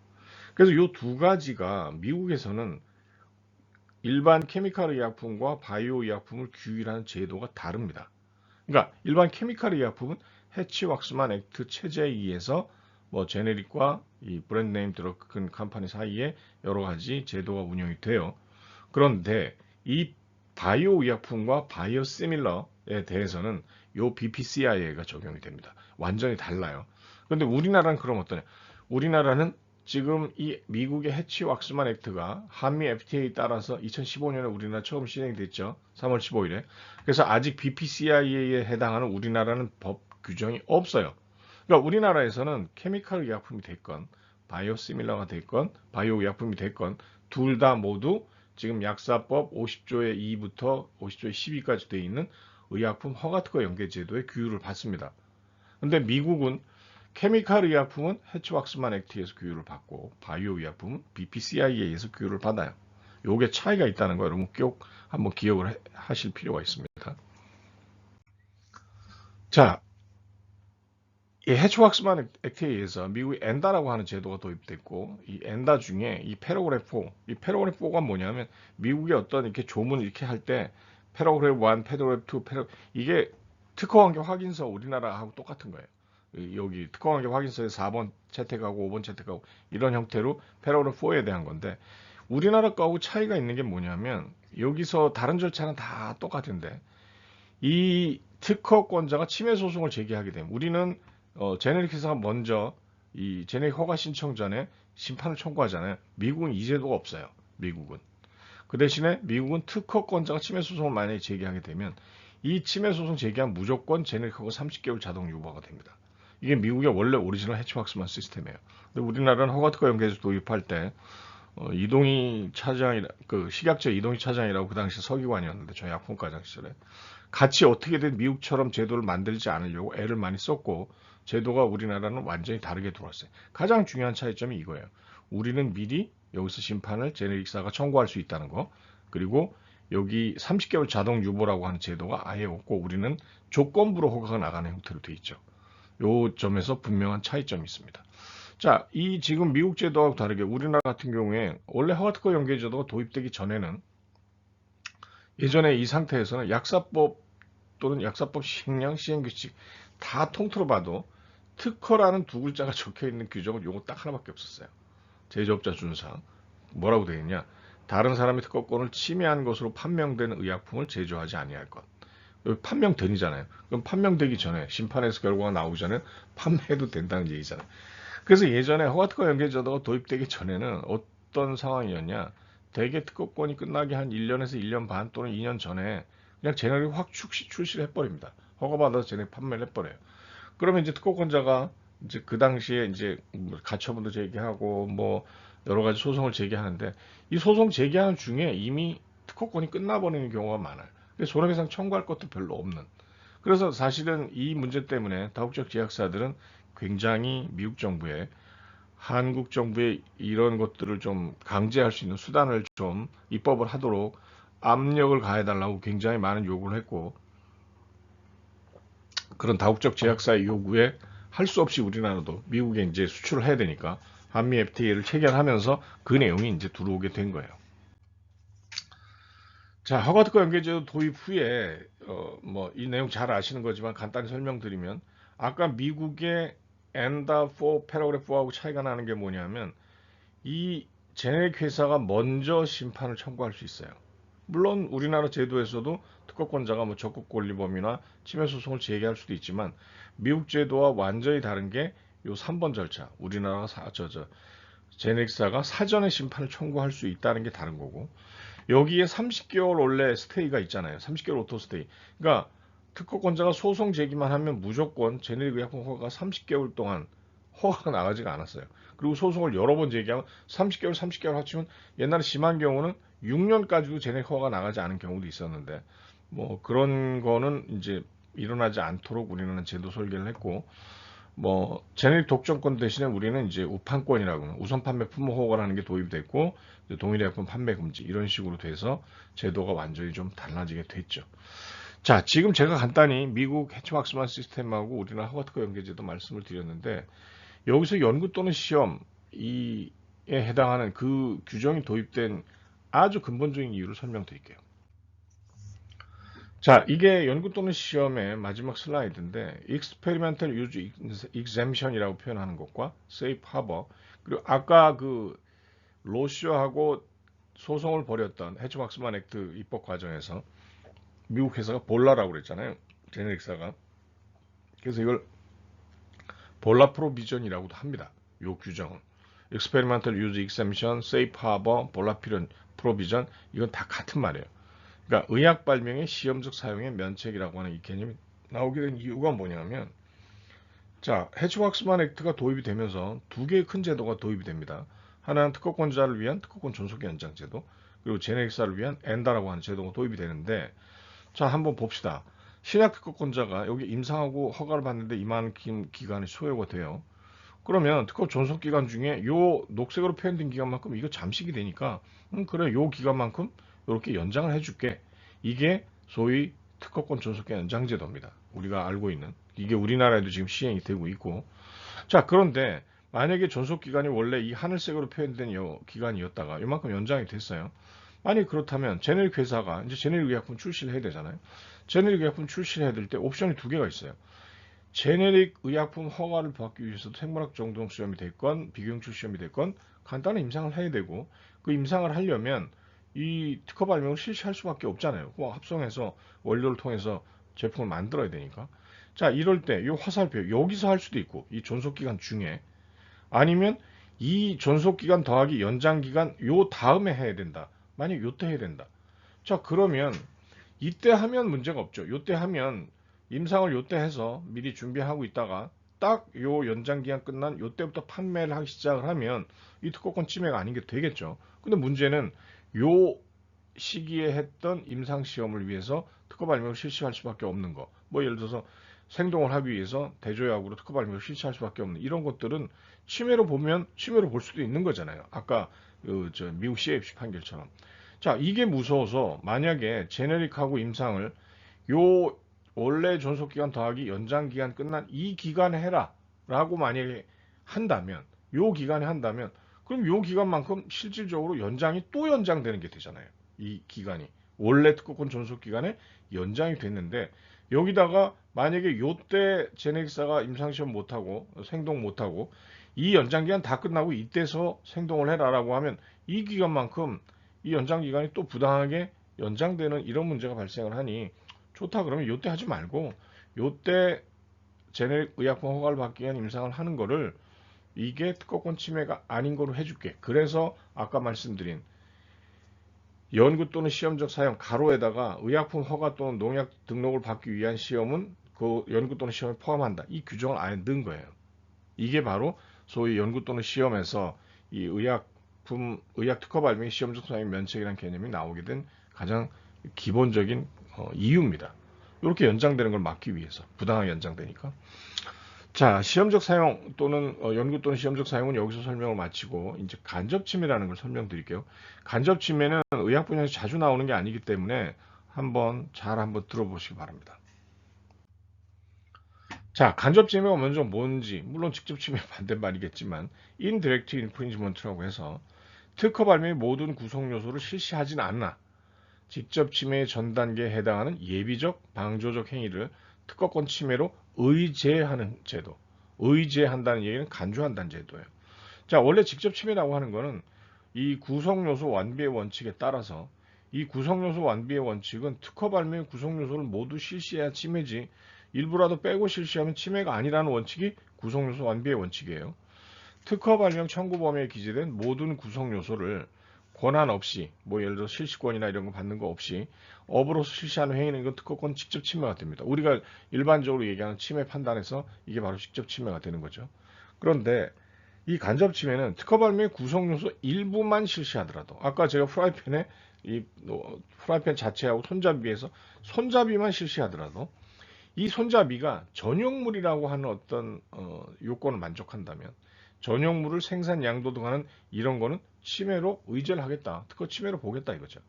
그래서 요 두 가지가 미국에서는 일반 케미칼 의약품과 바이오 의약품을 규율하는 제도가 다릅니다. 그러니까 일반 케미칼 의약품은 해치 왁스만 액트 체제에 의해서 뭐 제네릭과 이 브랜드 네임 드러그 컴퍼니 사이에 여러 가지 제도가 운영이 돼요. 그런데 이 바이오 의약품과 바이오 시밀러에 대해서는 요 BPCIA가 적용이 됩니다. 완전히 달라요. 그런데 우리나라는 그럼 어떠냐? 우리나라는 지금 이 미국의 해치 왁스만 액트가 한미 FTA에 따라서 2015년에 우리나라 처음 시행됐죠. 3월 15일에. 그래서 아직 BPCIA에 해당하는 우리나라는 법 규정이 없어요. 그러니까 우리나라에서는 케미컬 의약품이 됐건 바이오 시밀러가 됐건 바이오 의약품이 됐건 둘 다 모두 지금 약사법 50조의 2부터 50조의 12까지 되어 있는 의약품 허가특허 연계제도의 규율을 받습니다. 근데 미국은 케미칼 의약품은 해치 왁스만 액트에서 규율을 받고 바이오 의약품은 BPCIA에서 규율을 받아요. 요게 차이가 있다는 거 여러분 꼭 한번 기억을 하실 필요가 있습니다. 자, 이 해치 왁스만 액트에 의해서 미국의 엔다라고 하는 제도가 도입됐고, 이 엔다 중에 이 패러그래프 4, 이 패러그래프 4가 뭐냐면 미국의 어떤 이렇게 조문 이렇게 할 때 패러그래프 1, 패러그래프 2, 이게 특허관계 확인서 우리나라하고 똑같은 거예요. 여기 특허관계 확인서에 4번 채택하고 5번 채택하고 이런 형태로 패러그래프 4에 대한 건데, 우리나라 거하고 차이가 있는 게 뭐냐면 여기서 다른 절차는 다 똑같은데 이 특허권자가 침해 소송을 제기하게 되면 우리는 제네릭 회사가 먼저 이 제네릭 허가 신청 전에 심판을 청구하잖아요. 미국은 이 제도가 없어요. 미국은. 그 대신에 미국은 특허권자가 침해 소송을 만약에 제기하게 되면 이 침해 소송 제기한 무조건 제네릭 허가 30개월 자동 유보가 됩니다. 이게 미국의 원래 오리지널 해치왁스만 시스템이에요. 근데 우리나라는 허가 특허 연계에서 도입할 때 이동희 차장이라 그 식약처 이동희 차장이라고 그 당시 서기관이었는데 저희 약품과장 시절에 같이 어떻게든 미국처럼 제도를 만들지 않으려고 애를 많이 썼고 제도가 우리나라는 완전히 다르게 들어왔어요. 가장 중요한 차이점이 이거예요. 우리는 미리 여기서 심판을 제네릭사가 청구할 수 있다는 거. 그리고 여기 30개월 자동 유보라고 하는 제도가 아예 없고 우리는 조건부로 허가가 나가는 형태로 돼 있죠. 요 점에서 분명한 차이점이 있습니다. 자, 이 지금 미국 제도하고 다르게 우리나라 같은 경우에 원래 허가특허 연계 제도가 도입되기 전에는 예전에 이 상태에서는 약사법 또는 약사법 시행령, 시행규칙 다 통틀어 봐도 특허라는 두 글자가 적혀 있는 규정은 요거 딱 하나밖에 없었어요. 제조업자 준상. 뭐라고 되어 있냐? 다른 사람의 특허권을 침해한 것으로 판명된 의약품을 제조하지 아니할 것. 여기 판명된이잖아요. 그럼 판명되기 전에 심판에서 결과가 나오기 전에 판매해도 된다는 얘기잖아요. 그래서 예전에 허가특허 연계제도가 도입되기 전에는 어떤 상황이었냐? 대개 특허권이 끝나기 한 1년에서 1년 반 또는 2년 전에 그냥 제네릭 확 출시를 해버립니다. 허가받아서 제네릭 판매를 해버려요. 그러면 이제 특허권자가 이제 그 당시에 이제 가처분도 제기하고 뭐 여러 가지 소송을 제기하는데 이 소송 제기하는 중에 이미 특허권이 끝나버리는 경우가 많아요. 그래서 손해배상 청구할 것도 별로 없는. 그래서 사실은 이 문제 때문에 다국적 제약사들은 굉장히 미국 정부에 한국 정부의 이런 것들을 좀 강제할 수 있는 수단을 좀 입법을 하도록 압력을 가해달라고 굉장히 많은 요구를 했고 그런 다국적 제약사의 요구에 할 수 없이 우리나라도 미국에 이제 수출을 해야 되니까 한미 FTA를 체결하면서 그 내용이 이제 들어오게 된 거예요. 자, 허가특허 연계제도 도입 후에 뭐 이 내용 잘 아시는 거지만 간단히 설명드리면 아까 미국의 엔다 4 패러그래프 4하고 차이가 나는 게 뭐냐면 이 제네릭 회사가 먼저 심판을 청구할 수 있어요. 물론 우리나라 제도에서도 특허권자가 뭐 적극 권리범이나 침해 소송을 제기할 수도 있지만 미국 제도와 완전히 다른 게 요 3번 절차. 우리나라가 제네릭사가 사전에 심판을 청구할 수 있다는 게 다른 거고 여기에 30개월 원래 스테이가 있잖아요. 30개월 오토 스테이. 그러니까 특허권자가 소송 제기만 하면 무조건 제네릭 의약품 허가가 30개월 동안 허가가 나가지가 않았어요. 그리고 소송을 여러 번 제기하면 30개월, 30개월 합치면 옛날에 심한 경우는 6년까지도 제네릭 허가가 나가지 않은 경우도 있었는데 뭐 그런 거는 이제 일어나지 않도록 우리는 제도 설계를 했고 뭐 제네릭 독점권 대신에 우리는 이제 우판권이라고 우선 판매 품목 허가라는 게 도입됐고 동일의약품 판매 금지 이런 식으로 돼서 제도가 완전히 좀 달라지게 됐죠. 자, 지금 제가 간단히 미국 해치왁스만 시스템하고 우리나라 허가특허 연계제도 말씀을 드렸는데 여기서 연구 또는 시험에 해당하는 그 규정이 도입된 아주 근본적인 이유를 설명드릴게요. 자, 이게 연구 또는 시험의 마지막 슬라이드인데 Experimental Use Exemption이라고 표현하는 것과 Safe Harbor 그리고 아까 그 로시아하고 소송을 벌였던 해치왁스만 액트 입법 과정에서 미국 회사가 볼라라고 그랬잖아요. 제네릭사가. 그래서 이걸 볼라 프로비전이라고도 합니다. 요 규정은. Experimental Use Exemption, Safe Harbor, 볼라 프로비전 이건 다 같은 말이에요. 그러니까 의약 발명의 시험적 사용의 면책이라고 하는 이 개념이 나오게 된 이유가 뭐냐면 자, 해치왁스만 액트가 도입이 되면서 두 개의 큰 제도가 도입이 됩니다. 하나는 특허권자를 위한 특허권 존속 연장 제도, 그리고 제네릭사를 위한 엔다라고 하는 제도가 도입이 되는데 자, 한번 봅시다. 신약 특허권자가 여기 임상하고 허가를 받는데 이만한 기간이 소요가 돼요. 그러면 특허 존속 기간 중에 요 녹색으로 표현된 기간만큼 이거 잠식이 되니까 그래 요 기간만큼 이렇게 연장을 해줄게. 이게 소위 특허권 존속기 연장제도입니다. 우리가 알고 있는 이게 우리나라에도 지금 시행이 되고 있고 자 그런데 만약에 존속 기간이 원래 이 하늘색으로 표현된 요 기간이었다가 이만큼 연장이 됐어요. 아니 그렇다면 제네릭 회사가 이제 제네릭 의약품 출시를 해야 되잖아요. 제네릭 의약품 출시를 해야 될 때 옵션이 두 개가 있어요. 제네릭 의약품 허가를 받기 위해서도 생물학 정동 시험이 됐건 비교용출 시험이 됐건 간단한 임상을 해야 되고 그 임상을 하려면 이 특허 발명을 실시할 수밖에 없잖아요. 합성해서 원료를 통해서 제품을 만들어야 되니까. 자, 이럴 때 이 화살표 여기서 할 수도 있고 이 존속 기간 중에 아니면 이 존속 기간 더하기 연장 기간 요 다음에 해야 된다. 만약 요때 해야 된다. 자, 그러면 이때 하면 문제가 없죠. 요때 하면 임상을 요때 해서 미리 준비하고 있다가 딱 요 연장기한 끝난 요때부터 판매를 하기 시작을 하면 이 특허권 침해가 아닌 게 되겠죠. 근데 문제는 요 시기에 했던 임상시험을 위해서 특허 발명을 실시할 수밖에 없는 거. 뭐 예를 들어서 생동을 하기 위해서 대조약으로 특허 발명을 실시할 수밖에 없는 이런 것들은 침해로 보면 침해로 볼 수도 있는 거잖아요. 아까 저 미국 CFC 판결처럼. 자, 이게 무서워서 만약에 제네릭하고 임상을 요 원래 존속기간 더하기 연장기간 끝난 이 기간에 해라 라고 만약에 한다면 요 기간에 한다면 그럼 요 기간만큼 실질적으로 연장이 또 연장되는 게 되잖아요. 이 기간이 원래 특허권 존속 기간에 연장이 됐는데 여기다가 만약에 요때 제네기사가 임상시험 못하고 생동 못하고 이 연장기간 다 끝나고 이때서 생동을 해라라고 하면 이 기간만큼 이 연장기간이 또 부당하게 연장되는 이런 문제가 발생을 하니 좋다 그러면 요때 하지 말고 요때 제네릭 의약품 허가를 받기 위한 임상을 하는 거를 이게 특허권 침해가 아닌 거로 해줄게. 그래서 아까 말씀드린 연구 또는 시험적 사용 가로에다가 의약품 허가 또는 농약 등록을 받기 위한 시험은 그 연구 또는 시험에 포함한다. 이 규정을 아예 넣은 거예요. 이게 바로 소위 연구 또는 시험에서 이 의약 특허 발명의 시험적 사용 면책이라는 개념이 나오게 된 가장 기본적인 이유입니다. 이렇게 연장되는 걸 막기 위해서 부당하게 연장되니까. 자, 시험적 사용 또는 연구 또는 시험적 사용은 여기서 설명을 마치고 이제 간접 침해라는 걸 설명드릴게요. 간접 침해는 의학 분야에서 자주 나오는 게 아니기 때문에 한번 들어보시기 바랍니다. 자, 간접 침해가 먼저 뭔지 물론 직접 침해 반대말이겠지만 indirect infringement라고 해서 특허 발명의 모든 구성 요소를 실시하진 않나 직접 침해의 전 단계에 해당하는 예비적 방조적 행위를 특허권 침해로 의제하는 제도. 의제한다는 얘기는 간주한다는 제도예요. 자, 원래 직접 침해라고 하는 거는 이 구성요소 완비의 원칙에 따라서 이 구성요소 완비의 원칙은 특허 발명의 구성요소를 모두 실시해야 침해지 일부라도 빼고 실시하면 침해가 아니라는 원칙이 구성요소 완비의 원칙이에요. 특허 발명 청구 범위에 기재된 모든 구성요소를 권한 없이 뭐 예를 들어 실시권이나 이런 거 받는 거 없이 업으로서 실시하는 행위는 이건 특허권 직접 침해가 됩니다. 우리가 일반적으로 얘기하는 침해 판단에서 이게 바로 직접 침해가 되는 거죠. 그런데 이 간접 침해는 특허 발명의 구성 요소 일부만 실시하더라도 아까 제가 프라이팬에 이 프라이팬 자체하고 손잡이에서 손잡이만 실시하더라도 이 손잡이가 전용물이라고 하는 어떤 요건을 만족한다면 전용물을 생산 양도 등하는 이런 거는 침해로 의제를 하겠다. 특허 침해로 보겠다 이거죠.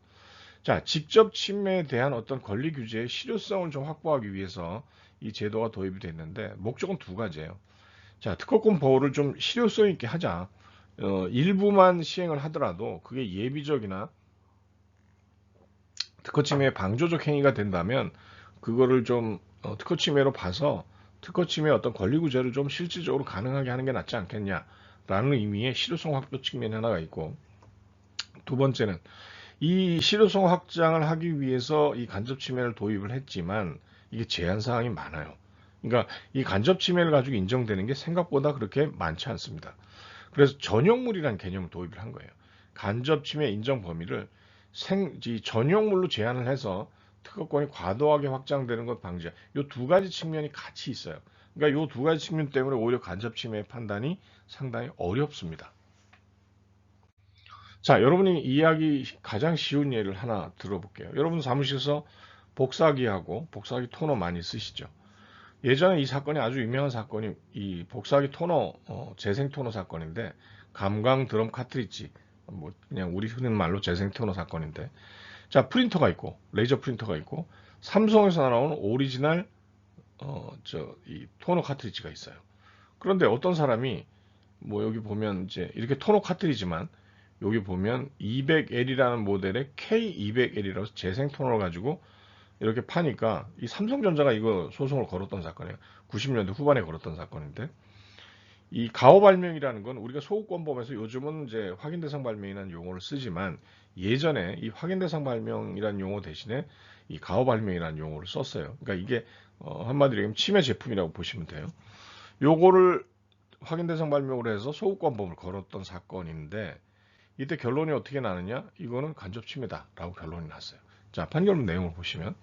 자, 직접 침해에 대한 어떤 권리 규제의 실효성을 좀 확보하기 위해서 이 제도가 도입이 됐는데 목적은 두 가지예요. 자, 특허권 보호를 좀 실효성 있게 하자. 일부만 시행을 하더라도 그게 예비적이나 특허 침해 방조적 행위가 된다면 그거를 좀 특허 침해로 봐서 특허 침해의 어떤 권리 구제를 좀 실질적으로 가능하게 하는 게 낫지 않겠냐라는 의미의 실효성 확보 측면이 하나가 있고 두 번째는 이 실효성 확장을 하기 위해서 이 간접 침해를 도입을 했지만 이게 제한 사항이 많아요. 그러니까 이 간접 침해를 가지고 인정되는 게 생각보다 그렇게 많지 않습니다. 그래서 전용물이라는 개념을 도입을 한 거예요. 간접 침해 인정 범위를 전용물로 제한을 해서 특허권이 과도하게 확장되는 것 방지. 이 두 가지 측면이 같이 있어요. 그러니까 이 두 가지 측면 때문에 오히려 간접 침해 판단이 상당히 어렵습니다. 자, 여러분이 이해하기 가장 쉬운 예를 하나 들어볼게요. 여러분 사무실에서 복사기하고 복사기 토너 많이 쓰시죠? 예전에 이 사건이 아주 유명한 사건이 이 복사기 토너, 재생 토너 사건인데 감광 드럼 카트리지, 뭐 그냥 우리 흔한 말로 재생 토너 사건인데 자, 프린터가 있고 레이저 프린터가 있고 삼성에서 나온 오리지널 이 토너 카트리지가 있어요. 그런데 어떤 사람이 뭐 여기 보면 이제 이렇게 토너 카트리지만 여기 보면 200L이라는 모델의 K200L이라고 재생 토너를 가지고 이렇게 파니까 이 삼성전자가 이거 소송을 걸었던 사건이에요. 90년대 후반에 걸었던 사건인데 이 가오 발명이라는 건 우리가 소유권법에서 요즘은 이제 확인 대상 발명이라는 용어를 쓰지만 예전에 이 확인 대상 발명이라는 용어 대신에 이 가오 발명이라는 용어를 썼어요. 그러니까 이게 한마디로 얘기하면 침해 제품이라고 보시면 돼요. 요거를 확인 대상 발명을 해서 소유권법을 걸었던 사건인데 이때 결론이 어떻게 나느냐? 이거는 간접 침해다라고 결론이 났어요. 자, 판결문 내용을 보시면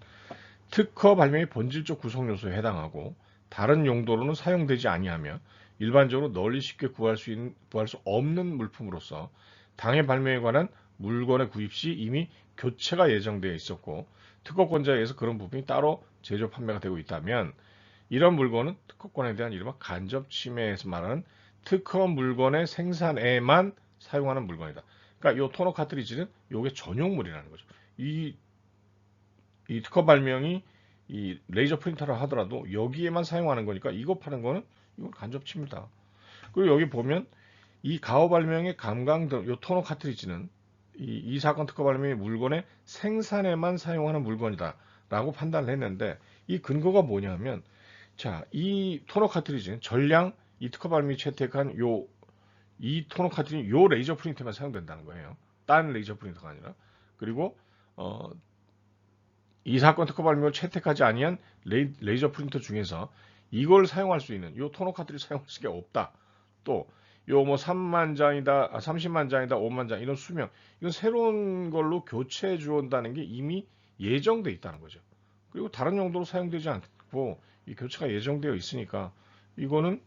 특허 발명의 본질적 구성 요소에 해당하고 다른 용도로는 사용되지 아니하며 일반적으로 널리 쉽게 구할 수 없는 물품으로서 당해 발명에 관한 물건의 구입 시 이미 교체가 예정되어 있었고 특허권자에 의해서 그런 부분이 따로 제조 판매가 되고 있다면 이런 물건은 특허권에 대한 이른바 간접 침해에서 말하는 특허 물건의 생산에만 사용하는 물건이다. 그러니까 이 토너 카트리지는 이게 전용물이라는 거죠. 이, 이 특허 발명이 이 레이저 프린터를 하더라도 여기에만 사용하는 거니까 이거 파는 거는 이건 간접 침해다. 그리고 여기 보면 이 가오 발명의 감강등 이 토너 카트리지는 이 사건 특허 발명의 물건의 생산에만 사용하는 물건이다 라고 판단을 했는데 이 근거가 뭐냐면 자, 이 토너 카트리지는 전량 이 특허 발명이 채택한 이 토너 카트리지 요 레이저 프린터만 사용된다는 거예요. 딴 레이저 프린터가 아니라. 그리고 이 사건 특허 발명을 채택하지 아니한 레이저 프린터 중에서 이걸 사용할 수 있는 요 토너 카트리지 사용할 수가 없다. 또 요 뭐 3만 장이다, 30만 장이다, 5만 장 이런 수명 이건 새로운 걸로 교체해 주온다는 게 이미 예정돼 있다는 거죠. 그리고 다른 용도로 사용되지 않고 이 교체가 예정되어 있으니까 이거는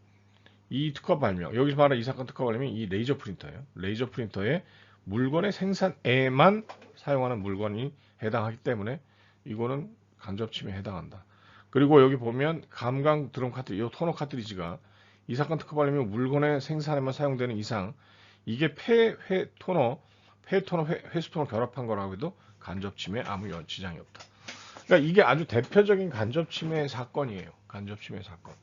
이 특허 발명 여기서 말하는 이 사건 특허 발명이 이 레이저 프린터예요. 레이저 프린터의 물건의 생산에만 사용하는 물건이 해당하기 때문에 이거는 간접 침해에 해당한다. 그리고 여기 보면 감강 드럼 카트리지, 이 토너 카트리지가 이 사건 특허 발명 물건의 생산에만 사용되는 이상 이게 회수 토너 결합한 거라고 해도 간접 침해에 아무 지장이 없다. 그러니까 이게 아주 대표적인 간접 침해 사건이에요. 간접 침해 사건.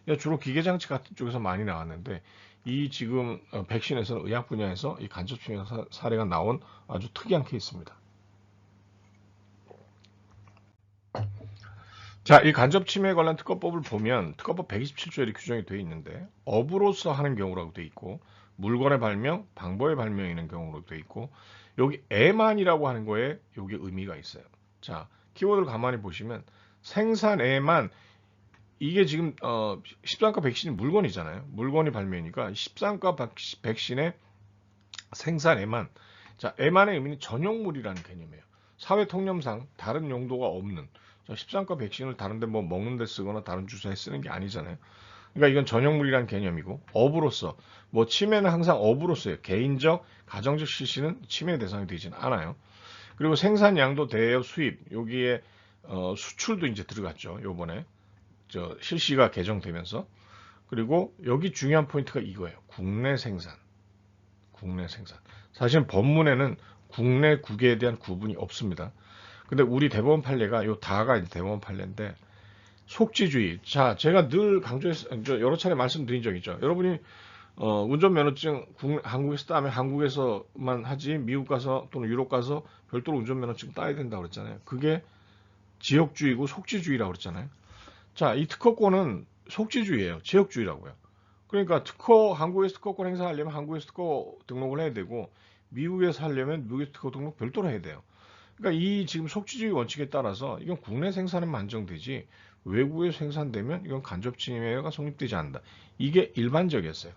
그러니까 주로 기계장치 같은 쪽에서 많이 나왔는데 이 지금 백신에서는 의학 분야에서 이 간접 침해 사례가 나온 아주 특이한 케이스입니다. 자, 이 간접 침해에 관련 특허법을 보면 특허법 127조에 이렇게 규정이 되어 있는데 업으로서 하는 경우라고 되어 있고 물건의 발명, 방법의 발명이 있는 경우로 되어 있고 여기 에만이라고 하는 거에 여기 의미가 있어요. 자, 키워드를 가만히 보시면 생산에만 이게 지금 13가 백신이 물건이잖아요. 물건이 발명이니까 13가 백신의 생산에만 자, 에만의 의미는 전용물이라는 개념이에요. 사회 통념상 다른 용도가 없는 13가 백신을 다른데 뭐 먹는 데 쓰거나 다른 주사에 쓰는 게 아니잖아요. 그러니까 이건 전용물이라는 개념이고 업으로서 뭐 침해는 항상 업으로서요. 개인적, 가정적 실시는 침해 대상이 되지는 않아요. 그리고 생산량도 대여 수입 여기에 수출도 이제 들어갔죠. 요번에 실시가 개정되면서 그리고 여기 중요한 포인트가 이거예요. 국내 생산. 국내 생산. 사실 법문에는 국내 국외에 대한 구분이 없습니다. 근데 우리 대법원 판례가 요 다가 이제 대법원 판례인데 속지주의. 자, 제가 늘 여러 차례 말씀드린 적 있죠. 여러분이 운전면허증 한국에서 따면 한국에서만 하지 미국 가서 또는 유럽 가서 별도로 운전면허증 따야 된다고 그랬잖아요. 그게 지역주의고 속지주의라고 그랬잖아요. 자, 이 특허권은 속지주의예요. 지역주의라고요. 그러니까 한국에서 특허권 행사하려면 한국에서 특허 등록을 해야 되고 미국에서 하려면 미국에서 특허 등록 별도로 해야 돼요. 그러니까 이 지금 속지주의 원칙에 따라서 이건 국내 생산에만 한정되지 외국에 생산되면 이건 간접 침해가 성립되지 않는다. 이게 일반적이었어요.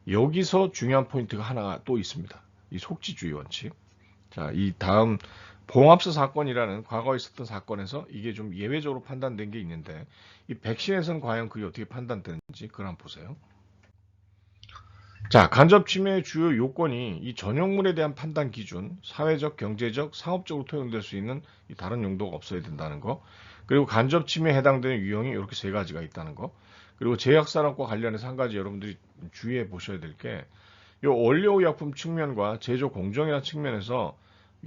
여기서 중요한 포인트가 하나가 또 있습니다. 이 속지주의 원칙. 자, 이 다음 봉합사 사건이라는 과거에 있었던 사건에서 이게 좀 예외적으로 판단된 게 있는데 이 백신에서는 과연 그게 어떻게 판단되는지 그걸 한번 보세요. 자, 간접 침해의 주요 요건이 이 전용물에 대한 판단 기준, 사회적, 경제적, 상업적으로 통용될 수 있는 다른 용도가 없어야 된다는 거, 그리고 간접 침해에 해당되는 유형이 이렇게 세 가지가 있다는 거, 그리고 제약산업과 관련해서 한 가지 여러분들이 주의해 보셔야 될 게, 요 원료의약품 측면과 제조 공정이라는 측면에서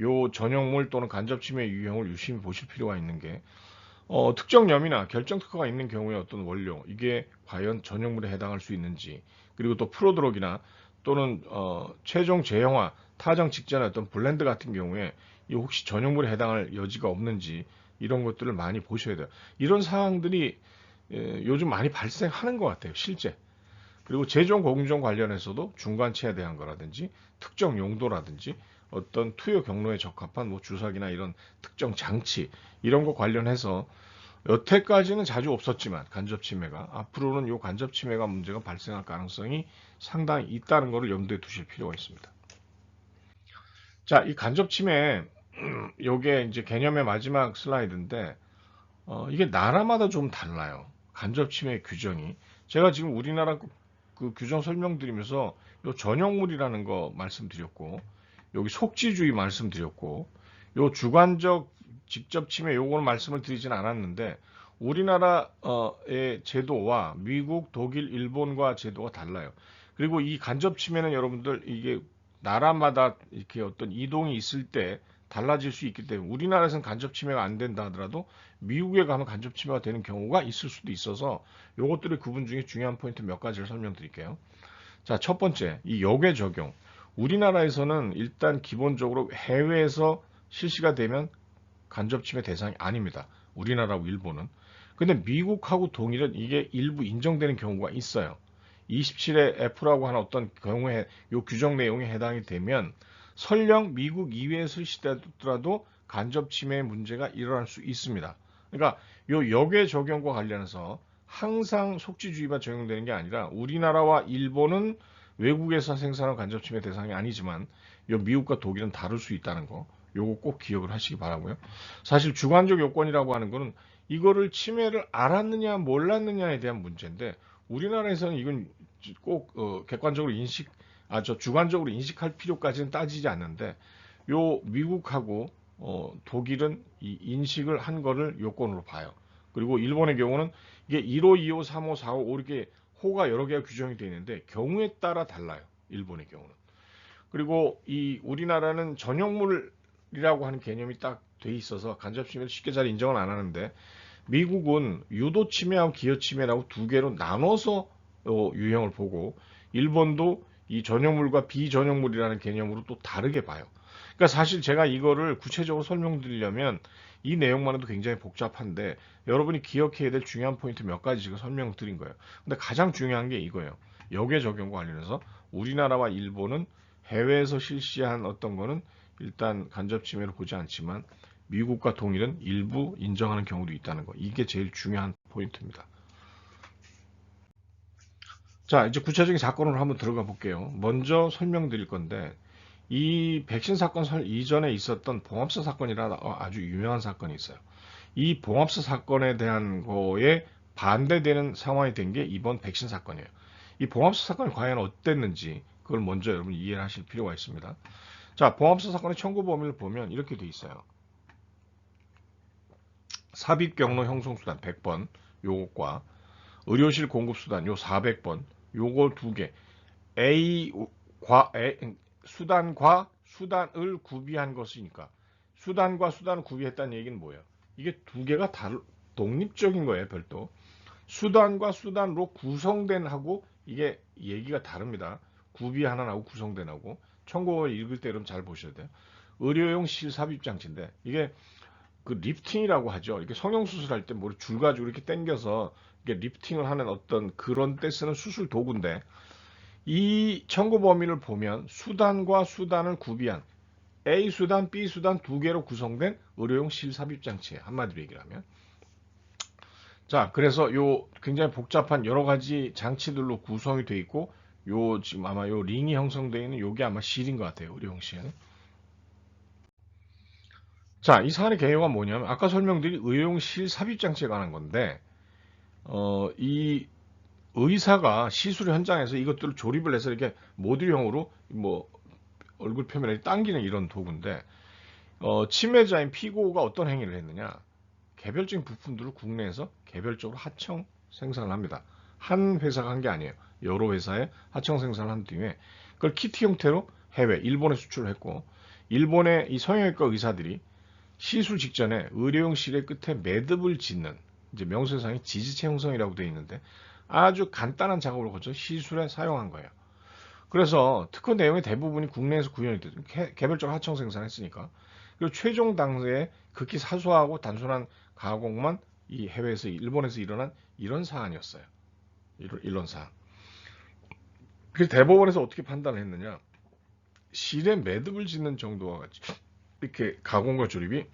요 전용물 또는 간접 침해 유형을 유심히 보실 필요가 있는 게, 특정 염이나 결정 특허가 있는 경우에 어떤 원료, 이게 과연 전용물에 해당할 수 있는지, 그리고 또 프로드럭이나 또는 최종 제형화, 타정 직전의 어떤 블렌드 같은 경우에 이 혹시 전용물에 해당할 여지가 없는지 이런 것들을 많이 보셔야 돼요. 이런 사항들이 요즘 많이 발생하는 것 같아요, 실제. 그리고 제조 공정 관련해서도 중간체에 대한 거라든지 특정 용도라든지 어떤 투여 경로에 적합한 뭐 주사기나 이런 특정 장치 이런 거 관련해서 여태까지는 자주 없었지만 간접 침해가 앞으로는 이 간접 침해가 문제가 발생할 가능성이 상당히 있다는 것을 염두에 두실 필요가 있습니다. 자, 이 간접 침해 요게 이제 개념의 마지막 슬라이드인데 이게 나라마다 좀 달라요. 간접 침해 규정이 제가 지금 우리나라 그 규정 설명드리면서 요 전형물이라는 거 말씀드렸고 여기 속지주의 말씀드렸고 요 주관적 직접 침해 요거는 말씀을 드리진 않았는데 우리나라의 제도와 미국, 독일, 일본과 제도가 달라요. 그리고 이 간접 침해는 여러분들 이게 나라마다 이렇게 어떤 이동이 있을 때 달라질 수 있기 때문에 우리나라에서는 간접 침해가 안 된다 하더라도 미국에 가면 간접 침해가 되는 경우가 있을 수도 있어서 요것들의 구분 중에 중요한 포인트 몇 가지를 설명드릴게요. 자, 첫 번째, 이 역외 적용. 우리나라에서는 일단 기본적으로 해외에서 실시가 되면 간접 침해 대상이 아닙니다. 우리나라하고 일본은. 근데 미국하고 동일은 이게 일부 인정되는 경우가 있어요. 27의 F라고 하는 어떤 경우에 이 규정 내용에 해당이 되면 설령 미국 이외에 실시되더라도 간접 침해의 문제가 일어날 수 있습니다. 그러니까 이 역외 적용과 관련해서 항상 속지주의만 적용되는 게 아니라 우리나라와 일본은 외국에서 생산한 간접 침해 대상이 아니지만 이 미국과 독일은 다를 수 있다는 거 요거 꼭 기억을 하시기 바라고요. 사실 주관적 요건이라고 하는 거는 이거를 침해를 알았느냐 몰랐느냐에 대한 문제인데 우리나라에서는 이건 꼭 객관적으로 주관적으로 인식할 필요까지는 따지지 않는데 요 미국하고 독일은 이 인식을 한 거를 요건으로 봐요. 그리고 일본의 경우는 이게 1호, 2호, 3호, 4호, 5 이렇게 호가 여러 개가 규정이 되어 있는데 경우에 따라 달라요. 일본의 경우는. 그리고 이 우리나라는 전형물이라고 하는 개념이 딱 돼 있어서 간접 침해를 쉽게 잘 인정을 안 하는데 미국은 유도 침해하고 기여 침해라고 두 개로 나눠서 유형을 보고 일본도 이 전형물과 비전형물이라는 개념으로 또 다르게 봐요. 그러니까 사실 제가 이거를 구체적으로 설명드리려면 이 내용만 해도 굉장히 복잡한데 여러분이 기억해야 될 중요한 포인트 몇 가지 지금 설명드린 거예요. 근데 가장 중요한 게 이거예요. 역외 적용과 관련해서 우리나라와 일본은 해외에서 실시한 어떤 거는 일단 간접 침해로 보지 않지만 미국과 동일은 일부 인정하는 경우도 있다는 거. 이게 제일 중요한 포인트입니다. 자, 이제 구체적인 사건으로 한번 들어가 볼게요. 먼저 설명드릴 건데 이 백신 사건 이전에 있었던 봉합사 사건이라 아주 유명한 사건이 있어요. 이 봉합사 사건에 대한 거에 반대되는 상황이 된 게 이번 백신 사건이에요. 이 봉합사 사건이 과연 어땠는지 그걸 먼저 여러분 이해를 하실 필요가 있습니다. 자, 봉합사 사건의 청구 범위를 보면 이렇게 돼 있어요. 삽입 경로 형성 수단 100번 요것과 의료실 공급 수단 요 400번 요거 두 개 수단과 수단을 구비한 것이니까 수단과 수단을 구비했다는 얘기는 뭐예요? 이게 두 개가 독립적인 거예요. 별도 수단과 수단으로 구성된 하고 이게 얘기가 다릅니다. 구비하는 하고 구성된 하고 청구를 읽을 때 여러분 잘 보셔야 돼요. 의료용 실삽입 장치인데 이게 그 리프팅이라고 하죠. 이렇게 성형수술할 때 뭐 줄 가지고 이렇게 당겨서 이게 리프팅을 하는 어떤 그런 때 쓰는 수술 도구인데 이 청구 범위를 보면 수단과 수단을 구비한 A 수단, B 수단 두 개로 구성된 의료용 실삽입 장치예요. 한마디로 얘기를 하면. 자, 그래서 요 굉장히 복잡한 여러 가지 장치들로 구성이 되어 있고 요 지금 아마 요 링이 형성되어 있는 요게 아마 실인 것 같아요. 의료용 실. 자, 이 사안의 개요가 뭐냐면 아까 설명드린 의용실 삽입 장치에 관한 건데 이 의사가 시술 현장에서 이것들을 조립을 해서 이렇게 모듈형으로 뭐 얼굴 표면에 당기는 이런 도구인데 침해자인 피고가 어떤 행위를 했느냐? 개별적인 부품들을 국내에서 개별적으로 하청 생산을 합니다. 한 회사가 한 게 아니에요. 여러 회사에 하청 생산을 한 뒤에 그걸 키트 형태로 해외, 일본에 수출을 했고 일본의 이 성형외과 의사들이 시술 직전에 의료용실의 끝에 매듭을 짓는 이제 명세상에 지지체 형성이라고 되어 있는데 아주 간단한 작업을 거쳐 시술에 사용한 거예요. 그래서 특허 내용의 대부분이 국내에서 구현이 되죠. 개별적으로 하청 생산했으니까. 그리고 최종 당시에 극히 사소하고 단순한 가공만 이 해외에서 일본에서 일어난 이런 사안이었어요. 이런 사안. 그래서 대법원에서 어떻게 판단을 했느냐? 실에 매듭을 짓는 정도와 같이 이렇게 가공과 조립이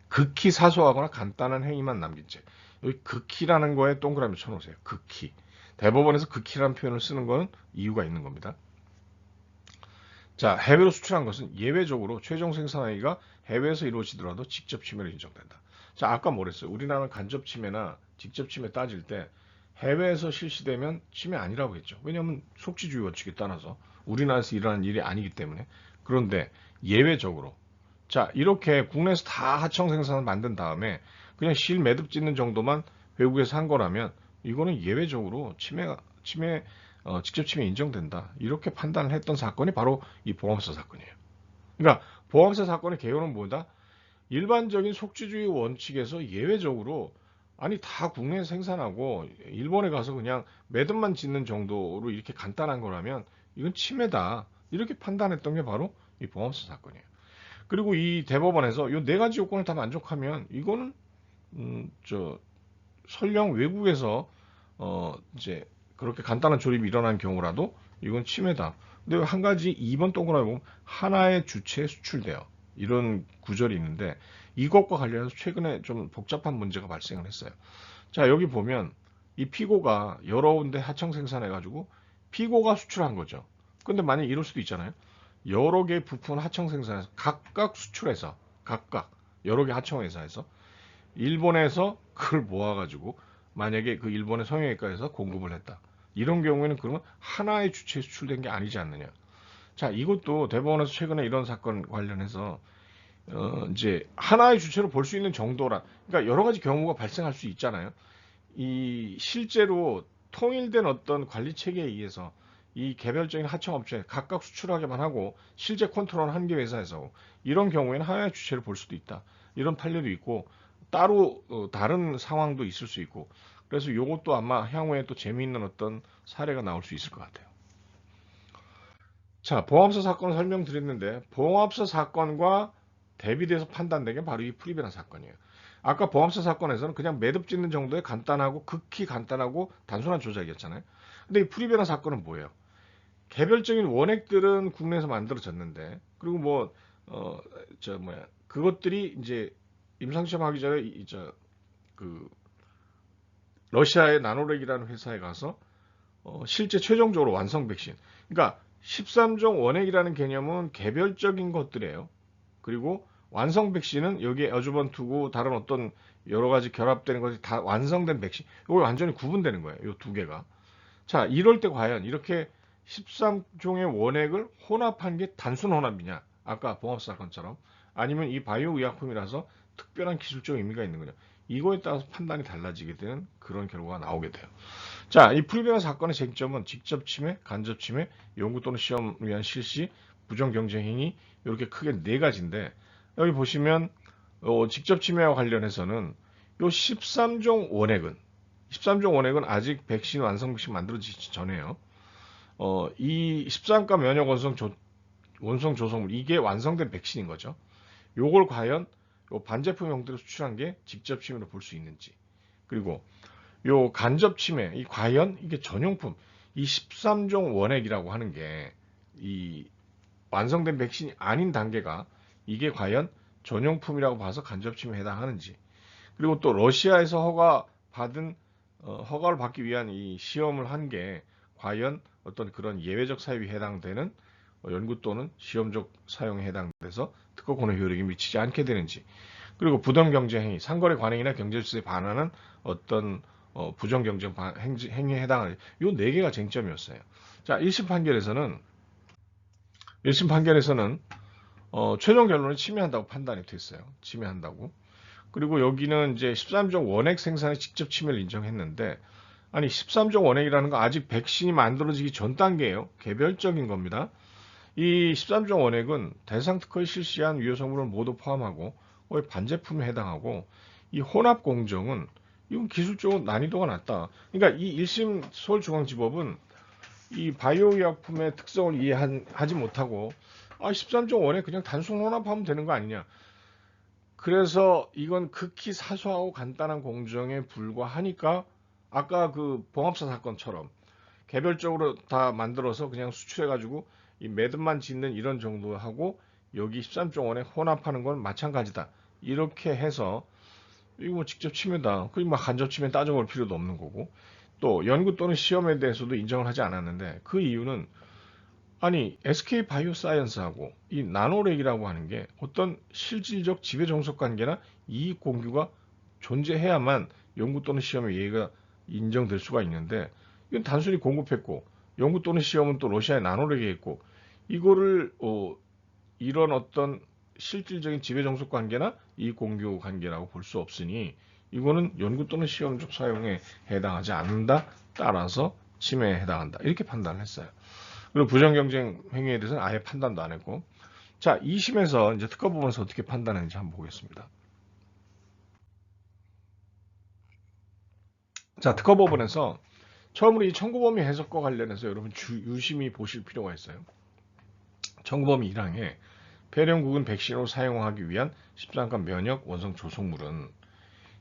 극히 사소하거나 간단한 행위만 남긴 채. 여기 극히라는 거에 동그라미 쳐놓으세요. 극히. 대법원에서 극히라는 표현을 쓰는 건 이유가 있는 겁니다. 자, 해외로 수출한 것은 예외적으로 최종 생산행위가 해외에서 이루어지더라도 직접 침해로 인정된다. 자, 아까 뭐랬어요? 우리나라는 간접 침해나 직접 침해 따질 때 해외에서 실시되면 침해 아니라고 했죠. 왜냐하면 속지주의 원칙에 따라서 우리나라에서 일어나는 일이 아니기 때문에. 그런데 예외적으로 자 이렇게 국내에서 다 하청 생산을 만든 다음에 그냥 실 매듭 짓는 정도만 외국에서 한 거라면 이거는 예외적으로 직접 침해 인정된다. 이렇게 판단을 했던 사건이 바로 이 보험사 사건이에요. 그러니까 보험사 사건의 개요는 뭐다? 일반적인 속지주의 원칙에서 예외적으로 아니 다 국내에 생산하고 일본에 가서 그냥 매듭만 짓는 정도로 이렇게 간단한 거라면 이건 침해다. 이렇게 판단했던 게 바로 이 보험사 사건이에요. 그리고 이 대법원에서 이 네 가지 요건을 다 만족하면 이거는 저 설령 외국에서 이제 그렇게 간단한 조립이 일어난 경우라도 이건 침해다. 근데 한 가지 2번 동그라미 보면 하나의 주체에 수출돼요. 이런 구절이 있는데 이것과 관련해서 최근에 좀 복잡한 문제가 발생을 했어요. 자, 여기 보면 이 피고가 여러 군데 하청 생산해가지고 피고가 수출한 거죠. 근데 만약 이럴 수도 있잖아요. 여러 개의 부품 하청 생산해서 각각 수출해서 각각 여러 개 하청 회사에서 일본에서 그걸 모아가지고 만약에 그 일본의 성형외과에서 공급을 했다. 이런 경우에는 그러면 하나의 주체에 수출된 게 아니지 않느냐. 자, 이것도 대법원에서 최근에 이런 사건 관련해서 이제 하나의 주체로 볼 수 있는 정도라. 그러니까 여러 가지 경우가 발생할 수 있잖아요. 이 실제로 통일된 어떤 관리 체계에 의해서 이 개별적인 하청업체 각각 수출하게만 하고 실제 컨트롤은 한 개 회사에서 이런 경우에는 하나의 주체를 볼 수도 있다. 이런 판례도 있고 따로 다른 상황도 있을 수 있고 그래서 이것도 아마 향후에 또 재미있는 어떤 사례가 나올 수 있을 것 같아요. 자, 보험사 사건을 설명드렸는데 보험사 사건과 대비돼서 판단된 게 바로 이 프리베나 사건이에요. 아까 보험사 사건에서는 그냥 매듭 짓는 정도의 간단하고 극히 간단하고 단순한 조작이었잖아요. 근데 이 프리베나 사건은 뭐예요? 개별적인 원액들은 국내에서 만들어졌는데 그리고 그것들이 이제 임상시험 하기 전에 그 러시아의 나노렉이라는 회사에 가서 실제 최종적으로 완성 백신. 그러니까 13종 원액이라는 개념은 개별적인 것들이에요. 그리고 완성 백신은 여기에 어주번투고 다른 어떤 여러 가지 결합되는 것이 다 완성된 백신. 이걸 완전히 구분되는 거예요. 이 두 개가. 자, 이럴 때 과연 이렇게 13종의 원액을 혼합한 게 단순 혼합이냐? 아까 봉합사 사건처럼. 아니면 이 바이오 의약품이라서 특별한 기술적 의미가 있는 거냐? 이거에 따라서 판단이 달라지게 되는 그런 결과가 나오게 돼요. 자, 이 프리베나 사건의 쟁점은 직접 침해, 간접 침해, 연구 또는 시험을 위한 실시, 부정 경쟁 행위 이렇게 크게 네 가지인데 여기 보시면 직접 침해와 관련해서는 요 13종 원액은 아직 백신 완성 백신 만들어지기 전에요. 이 13가 면역 원성 조성물 이게 완성된 백신인 거죠. 요걸 과연 요 반제품 형태로 수출한 게 직접 침해로 볼 수 있는지 그리고 요 간접 침해, 이 과연 이게 전용품, 이 13종 원액이라고 하는 게 이 완성된 백신이 아닌 단계가 이게 과연 전용품이라고 봐서 간접 침해에 해당하는지, 그리고 또 러시아에서 허가를 받기 위한 이 시험을 한 게 과연 어떤 그런 예외적 사유에 해당되는 연구 또는 시험적 사용에 해당돼서 특허 권한 효력이 미치지 않게 되는지, 그리고 부당 경쟁 행위, 상거래 관행이나 경제질서에 반하는 어떤 부정 경쟁 행위에 해당하는 이 네 개가 쟁점이었어요. 자, 1심 판결에서는 최종 결론은 침해한다고 판단이 됐어요. 침해한다고. 그리고 여기는 이제 13종 원액 생산에 직접 침해를 인정했는데 아니 13종 원액이라는 거 아직 백신이 만들어지기 전 단계예요. 개별적인 겁니다. 이 13종 원액은 대상 특허에 실시한 유효 성분을 모두 포함하고 거의 반제품에 해당하고 이 혼합 공정은 이건 기술적으로 난이도가 낮다. 그러니까 이 1심 서울중앙지법은 이 바이오 의약품의 특성을 이해하지 못하고 13종 원액 그냥 단순 혼합하면 되는 거 아니냐. 그래서 이건 극히 사소하고 간단한 공정에 불과하니까 아까 그 봉합사 사건처럼 개별적으로 다 만들어서 그냥 수출해가지고 이 매듭만 짓는 이런 정도 하고 여기 13종 원에 혼합하는 건 마찬가지다. 이렇게 해서 이거 뭐 직접 침해다. 그리고 막 간접 침해 따져볼 필요도 없는 거고 또 연구 또는 시험에 대해서도 인정을 하지 않았는데 그 이유는 아니 SK 바이오사이언스하고 이 나노렉이라고 하는 게 어떤 실질적 지배 종속 관계나 이익 공유가 존재해야만 연구 또는 시험에 예외가 인정될 수가 있는데 이건 단순히 공급했고 연구 또는 시험은 또 러시아에 나눠내게 했고 이거를 이런 어떤 실질적인 지배 정속 관계나 이익 공유 관계라고 볼 수 없으니 이거는 연구 또는 시험적 사용에 해당하지 않는다. 따라서 침해에 해당한다. 이렇게 판단을 했어요. 그리고 부정경쟁 행위에 대해서는 아예 판단도 안 했고. 자, 2심에서 이제 특허 부분에서 어떻게 판단했는지 한번 보겠습니다. 자, 특허 부분에서 처음으로 이 청구범위 해석과 관련해서 여러분 유심히 보실 필요가 있어요. 청구범위 1항에 폐렴국은 백신으로 사용하기 위한 13가 면역 원성 조성물은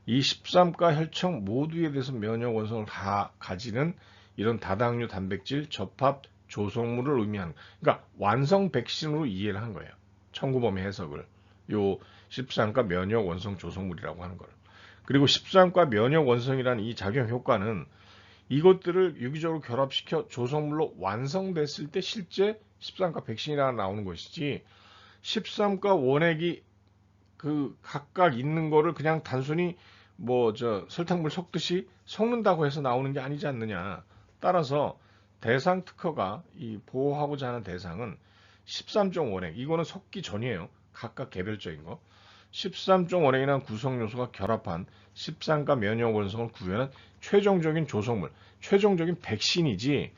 이 13가 혈청 모두에 대해서 면역 원성을 다 가지는 이런 다당류 단백질 접합 조성물을 의미하는 그러니까 완성 백신으로 이해를 한 거예요. 청구범위 해석을 요 13가 면역 원성 조성물이라고 하는 걸. 그리고 13가 면역 원성이라는 이 작용 효과는 이것들을 유기적으로 결합시켜 조성물로 완성됐을 때 실제 13가 백신이라 나오는 것이지 13가 원액이 그 각각 있는 거를 그냥 단순히 뭐 설탕물 섞듯이 섞는다고 해서 나오는 게 아니지 않느냐. 따라서 대상 특허가 이 보호하고자 하는 대상은 13종 원액 이거는 섞기 전이에요. 각각 개별적인 거. 13종 원액이라는 구성 요소가 결합한 13가 면역 원성을 구현한 최종적인 조성물, 최종적인 백신이지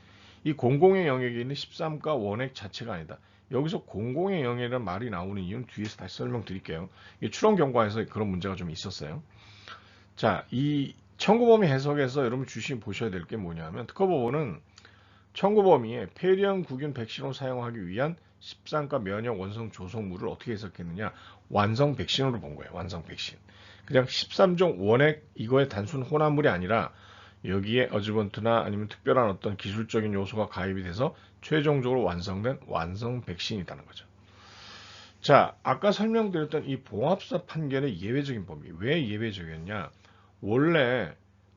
이 공공의 영역에 있는 13가 원액 자체가 아니다. 여기서 공공의 영역이라는 말이 나오는 이유는 뒤에서 다시 설명드릴게요. 추론 경과에서 그런 문제가 좀 있었어요. 자, 이 청구범위 해석에서 여러분 주시 보셔야 될 게 뭐냐면 특허법원은 청구범위에 폐렴구균 백신으로 사용하기 위한 13가 면역 원성 조성물을 어떻게 해석했느냐? 완성 백신으로 본 거예요. 완성 백신. 그냥 13종 원액 이거의 단순 혼합물이 아니라 여기에 어즈번트나 아니면 특별한 어떤 기술적인 요소가 가입이 돼서 최종적으로 완성된 완성 백신이라는 거죠. 자, 아까 설명드렸던 이 봉합사 판결의 예외적인 범위. 왜 예외적이었냐? 원래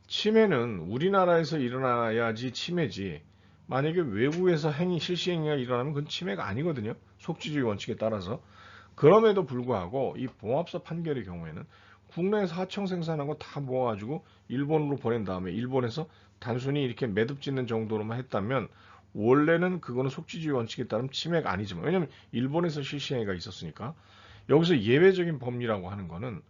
침해는 우리나라에서 일어나야지 침해지. 만약에 외국에서 실시행위가 일어나면 그건 침해가 아니거든요. 속지주의 원칙에 따라서. 그럼에도 불구하고 이 봉합사 판결의 경우에는 국내에서 하청 생산한 거 다 모아가지고 일본으로 보낸 다음에 일본에서 단순히 이렇게 매듭 짓는 정도로만 했다면 원래는 그거는 속지주의 원칙에 따르면 침해가 아니지만 왜냐하면 일본에서 실시행위가 있었으니까 여기서 예외적인 법리라고 하는 거는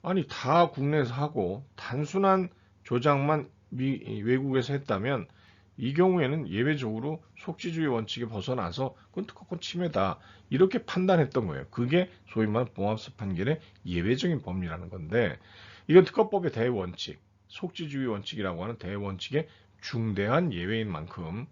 아니 다 국내에서 하고 단순한 조작만 외국에서 했다면 이 경우에는 예외적으로 속지주의 원칙에 벗어나서 그건 특허권 침해다 이렇게 판단했던 거예요. 그게 소위 말하는 봉합사 판결의 예외적인 법리라는 건데 이건 특허법의 대원칙, 속지주의 원칙이라고 하는 대원칙의 중대한 예외인 만큼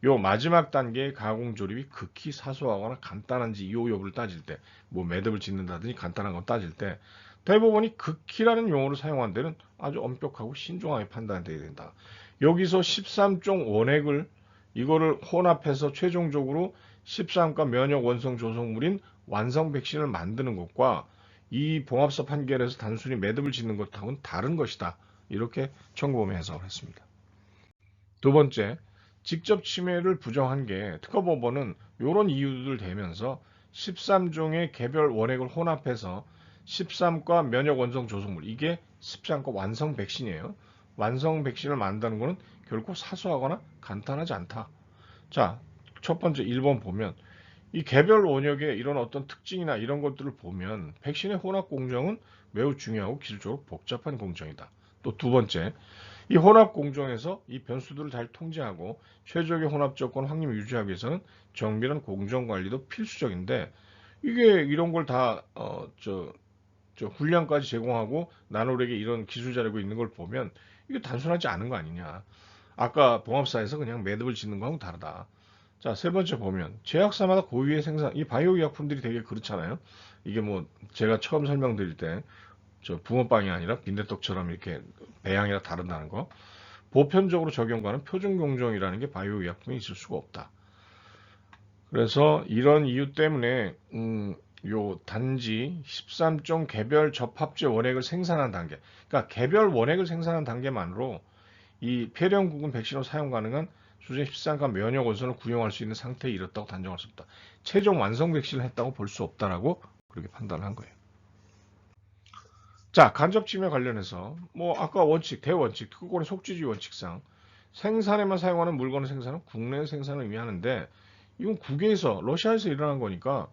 요 마지막 단계의 가공 조립이 극히 사소하거나 간단한지 이 여부를 따질 때, 뭐 매듭을 짓는다든지 간단한 거 따질 때 대법원이 극히라는 용어를 사용한 데는 아주 엄격하고 신중하게 판단돼야 된다. 여기서 13종 원액을 이거를 혼합해서 최종적으로 13가 면역 원성 조성물인 완성 백신을 만드는 것과 이 봉합사 판결에서 단순히 매듭을 짓는 것하고는 다른 것이다. 이렇게 청구범위 해석을 했습니다. 두 번째, 직접 침해를 부정한 게 특허법원은 이런 이유들을 대면서 13종의 개별 원액을 혼합해서 13과 면역 원성 조성물 이게 13과 완성 백신이에요. 완성 백신을 만드는 것은 결코 사소하거나 간단하지 않다. 자, 첫 번째 1번 보면 이 개별 원역의 이런 어떤 특징이나 이런 것들을 보면 백신의 혼합 공정은 매우 중요하고 기술적으로 복잡한 공정이다. 또 두 번째, 이 혼합 공정에서 이 변수들을 잘 통제하고 최적의 혼합 조건 확립을 유지하기 위해서는 정밀한 공정 관리도 필수적인데 이게 이런 걸 다 훈련까지 제공하고 나노력에 이런 기술 자료가 있는 걸 보면 이게 단순하지 않은 거 아니냐. 아까 봉합사에서 그냥 매듭을 짓는 거하고 다르다. 자, 세 번째 보면 제약사마다 고유의 생산, 이 바이오 의약품들이 되게 그렇잖아요. 이게 뭐 제가 처음 설명드릴 때 붕어빵이 아니라 빈대떡처럼 이렇게 배양이라 다른다는 거. 보편적으로 적용과는 표준 공정이라는 게 바이오 의약품에 있을 수가 없다. 그래서 이런 이유 때문에 요 단지 13종 개별 접합제 원액을 생산한 단계, 그러니까 개별 원액을 생산한 단계만으로 이 폐렴구군 백신으로 사용 가능한 수준 13가 면역 원선을 구형할 수 있는 상태에 이르렀다고 단정할 수 없다. 최종 완성 백신을 했다고 볼 수 없다라고 그렇게 판단을 한 거예요. 자, 간접침해 관련해서 뭐 아까 원칙, 대원칙, 특허권의 속지주의 원칙상 생산에만 사용하는 물건의 생산은 국내 생산을 의미하는데 이건 국외에서 러시아에서 일어난 거니까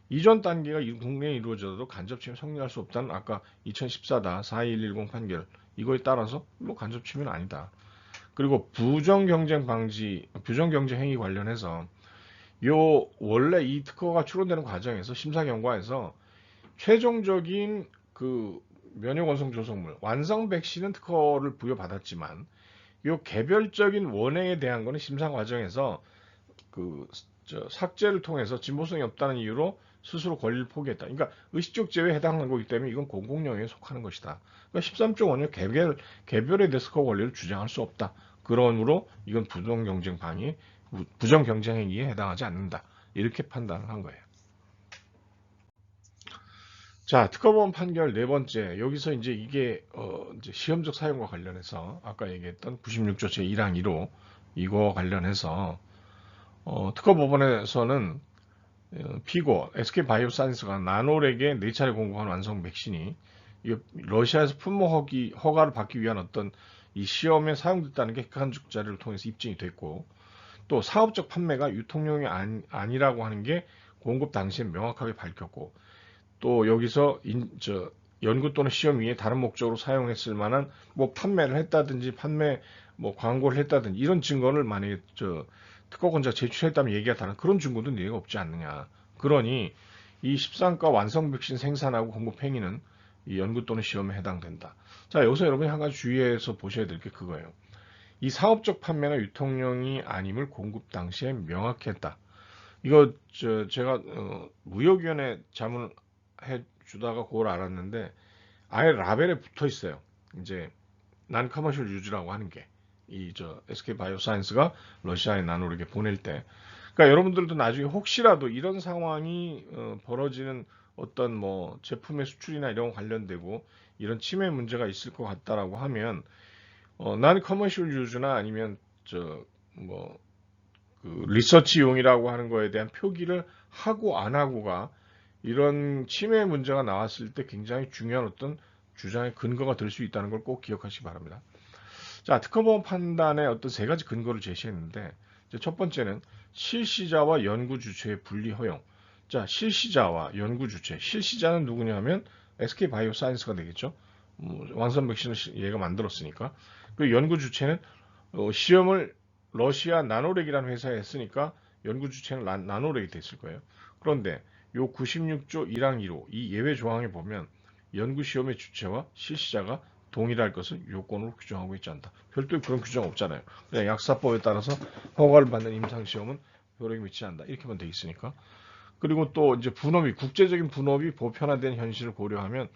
이전 단계가 국내에 이루어져도 간접침해 성립할 수 없다는 아까 2014-42110 판결 이거에 따라서 뭐 간접침해는 아니다. 그리고 부정경쟁 방지, 부정경쟁 행위 관련해서 요 원래 이 특허가 출원되는 과정에서 심사 경과에서 최종적인 그 면역 원성 조성물 완성 백신은 특허를 부여받았지만 요 개별적인 원행에 대한 거는 심사 과정에서 그 삭제를 통해서 진보성이 없다는 이유로 스스로 권리를 포기했다. 그러니까 의식적 제외에 해당하는 거기 때문에 이건 공공영역에 속하는 것이다. 그러니까 13.5년 개별에 대해서 그 권리를 주장할 수 없다. 그러므로 이건 부정경쟁 방해, 부정경쟁 행위에 해당하지 않는다. 이렇게 판단을 한 거예요. 자, 특허법원 판결 네 번째. 여기서 이제 이게 이제 시험적 사용과 관련해서 아까 얘기했던 96조 제1항 1호 이거 관련해서 특허법원에서는 피고 SK바이오사이언스가 나노렉에 4차례 공급한 완성 백신이 이거 러시아에서 품목 허가를 받기 위한 어떤 이 시험에 사용됐다는 게 객관적 자료를 통해서 입증이 됐고 또 사업적 판매가 유통용이 아니라고 하는 게 공급 당시에 명확하게 밝혔고 또 여기서 연구 또는 시험 위에 다른 목적으로 사용했을 만한 뭐 판매를 했다든지 판매 뭐 광고를 했다든지 이런 증거를 만약에 특허권자가 제출했다면 얘기가 다른 그런 증거도 내가 없지 않느냐. 그러니 이 13가 완성 백신 생산하고 공급 행위는 이 연구 또는 시험에 해당된다. 자, 여기서 여러분이 한 가지 주의해서 보셔야 될 게 그거예요. 이 사업적 판매나 유통용이 아님을 공급 당시에 명확히 했다. 이거 제가 무역위원회 자문해 주다가 그걸 알았는데 아예 라벨에 붙어 있어요. 이제 난 커머셜 유즈라고 하는 게 이 SK 바이오사이언스가 러시아에 나노르게 보낼 때 그러니까 여러분들도 나중에 혹시라도 이런 상황이 벌어지는 어떤 뭐 제품의 수출이나 이런 관련되고 이런 침해 문제가 있을 것 같다라고 하면 난 커머셜 유즈나 아니면 뭐 그 리서치용이라고 하는 거에 대한 표기를 하고 안 하고가 이런 침해 문제가 나왔을 때 굉장히 중요한 어떤 주장의 근거가 될 수 있다는 걸 꼭 기억하시기 바랍니다. 자, 특허법원 판단에 어떤 세 가지 근거를 제시했는데 첫 번째는 실시자와 연구 주체의 분리 허용. 자, 실시자와 연구 주체. 실시자는 누구냐면 SK 바이오사이언스가 되겠죠. 완성 백신을 얘가 만들었으니까. 그 연구 주체는 시험을 러시아 나노렉이라는 회사에 했으니까 연구 주체는 나노렉이 됐을 거예요. 그런데 요 96조 1항 1호 이 예외 조항에 보면 연구 시험의 주체와 실시자가 동일할 것을 요건으로 규정하고 있지 않다. 별도의 그런 규정 없잖아요. 그냥 약사법에 따라서 허가를 받는 임상시험은 효력이 미치지 않는다. 이렇게만 돼 있으니까. 그리고 또 이제 분업이 국제적인 분업이 보편화된 현실을 고려하면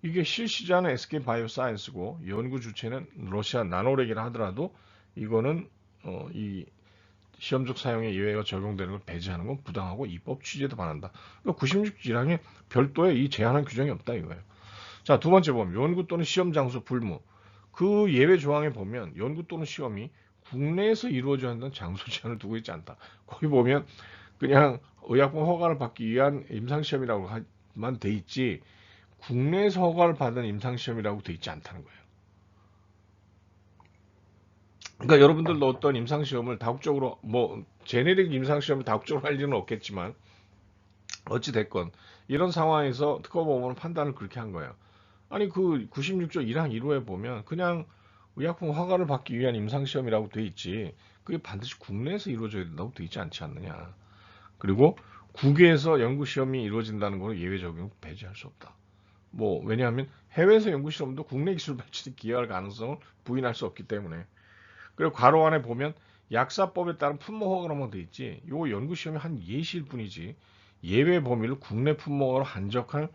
이게 실시자는 SK 바이오사이언스고 연구 주체는 러시아 나노렉이라 하더라도 이거는 이 시험적 사용에 예외가 적용되는 걸 배제하는 건 부당하고 입법 취지에도 반한다. 그러니까 96조항에 별도의 이 제한한 규정이 없다 이거예요. 자, 두 번째 보면 연구 또는 시험 장소 불무. 그 예외 조항에 보면 연구 또는 시험이 국내에서 이루어져야 한다는 장소 제한을 두고 있지 않다. 거기 보면 그냥 의약품 허가를 받기 위한 임상시험이라고만 돼 있지 국내에서 허가를 받은 임상시험이라고 돼 있지 않다는 거예요. 그러니까 여러분들도 어떤 임상시험을 다국적으로 뭐 제네릭 임상시험을 다국적으로 할 일은 없겠지만 어찌 됐건 이런 상황에서 특허법원은 판단을 그렇게 한 거예요. 아니 그 96조 1항 1호에 보면 그냥 의약품 허가를 받기 위한 임상시험이라고 돼 있지 그게 반드시 국내에서 이루어져야 된다고 돼 있지 않지 않느냐. 그리고 국외에서 연구시험이 이루어진다는 거는 예외 적용 배제할 수 없다. 뭐 왜냐하면 해외에서 연구시험도 국내 기술 발전에 기여할 가능성을 부인할 수 없기 때문에 그리고 괄호 안에 보면 약사법에 따른 품목 허가로만 돼 있지 요 연구시험이 한 예시일 뿐이지 예외 범위를 국내 품목으로 한적할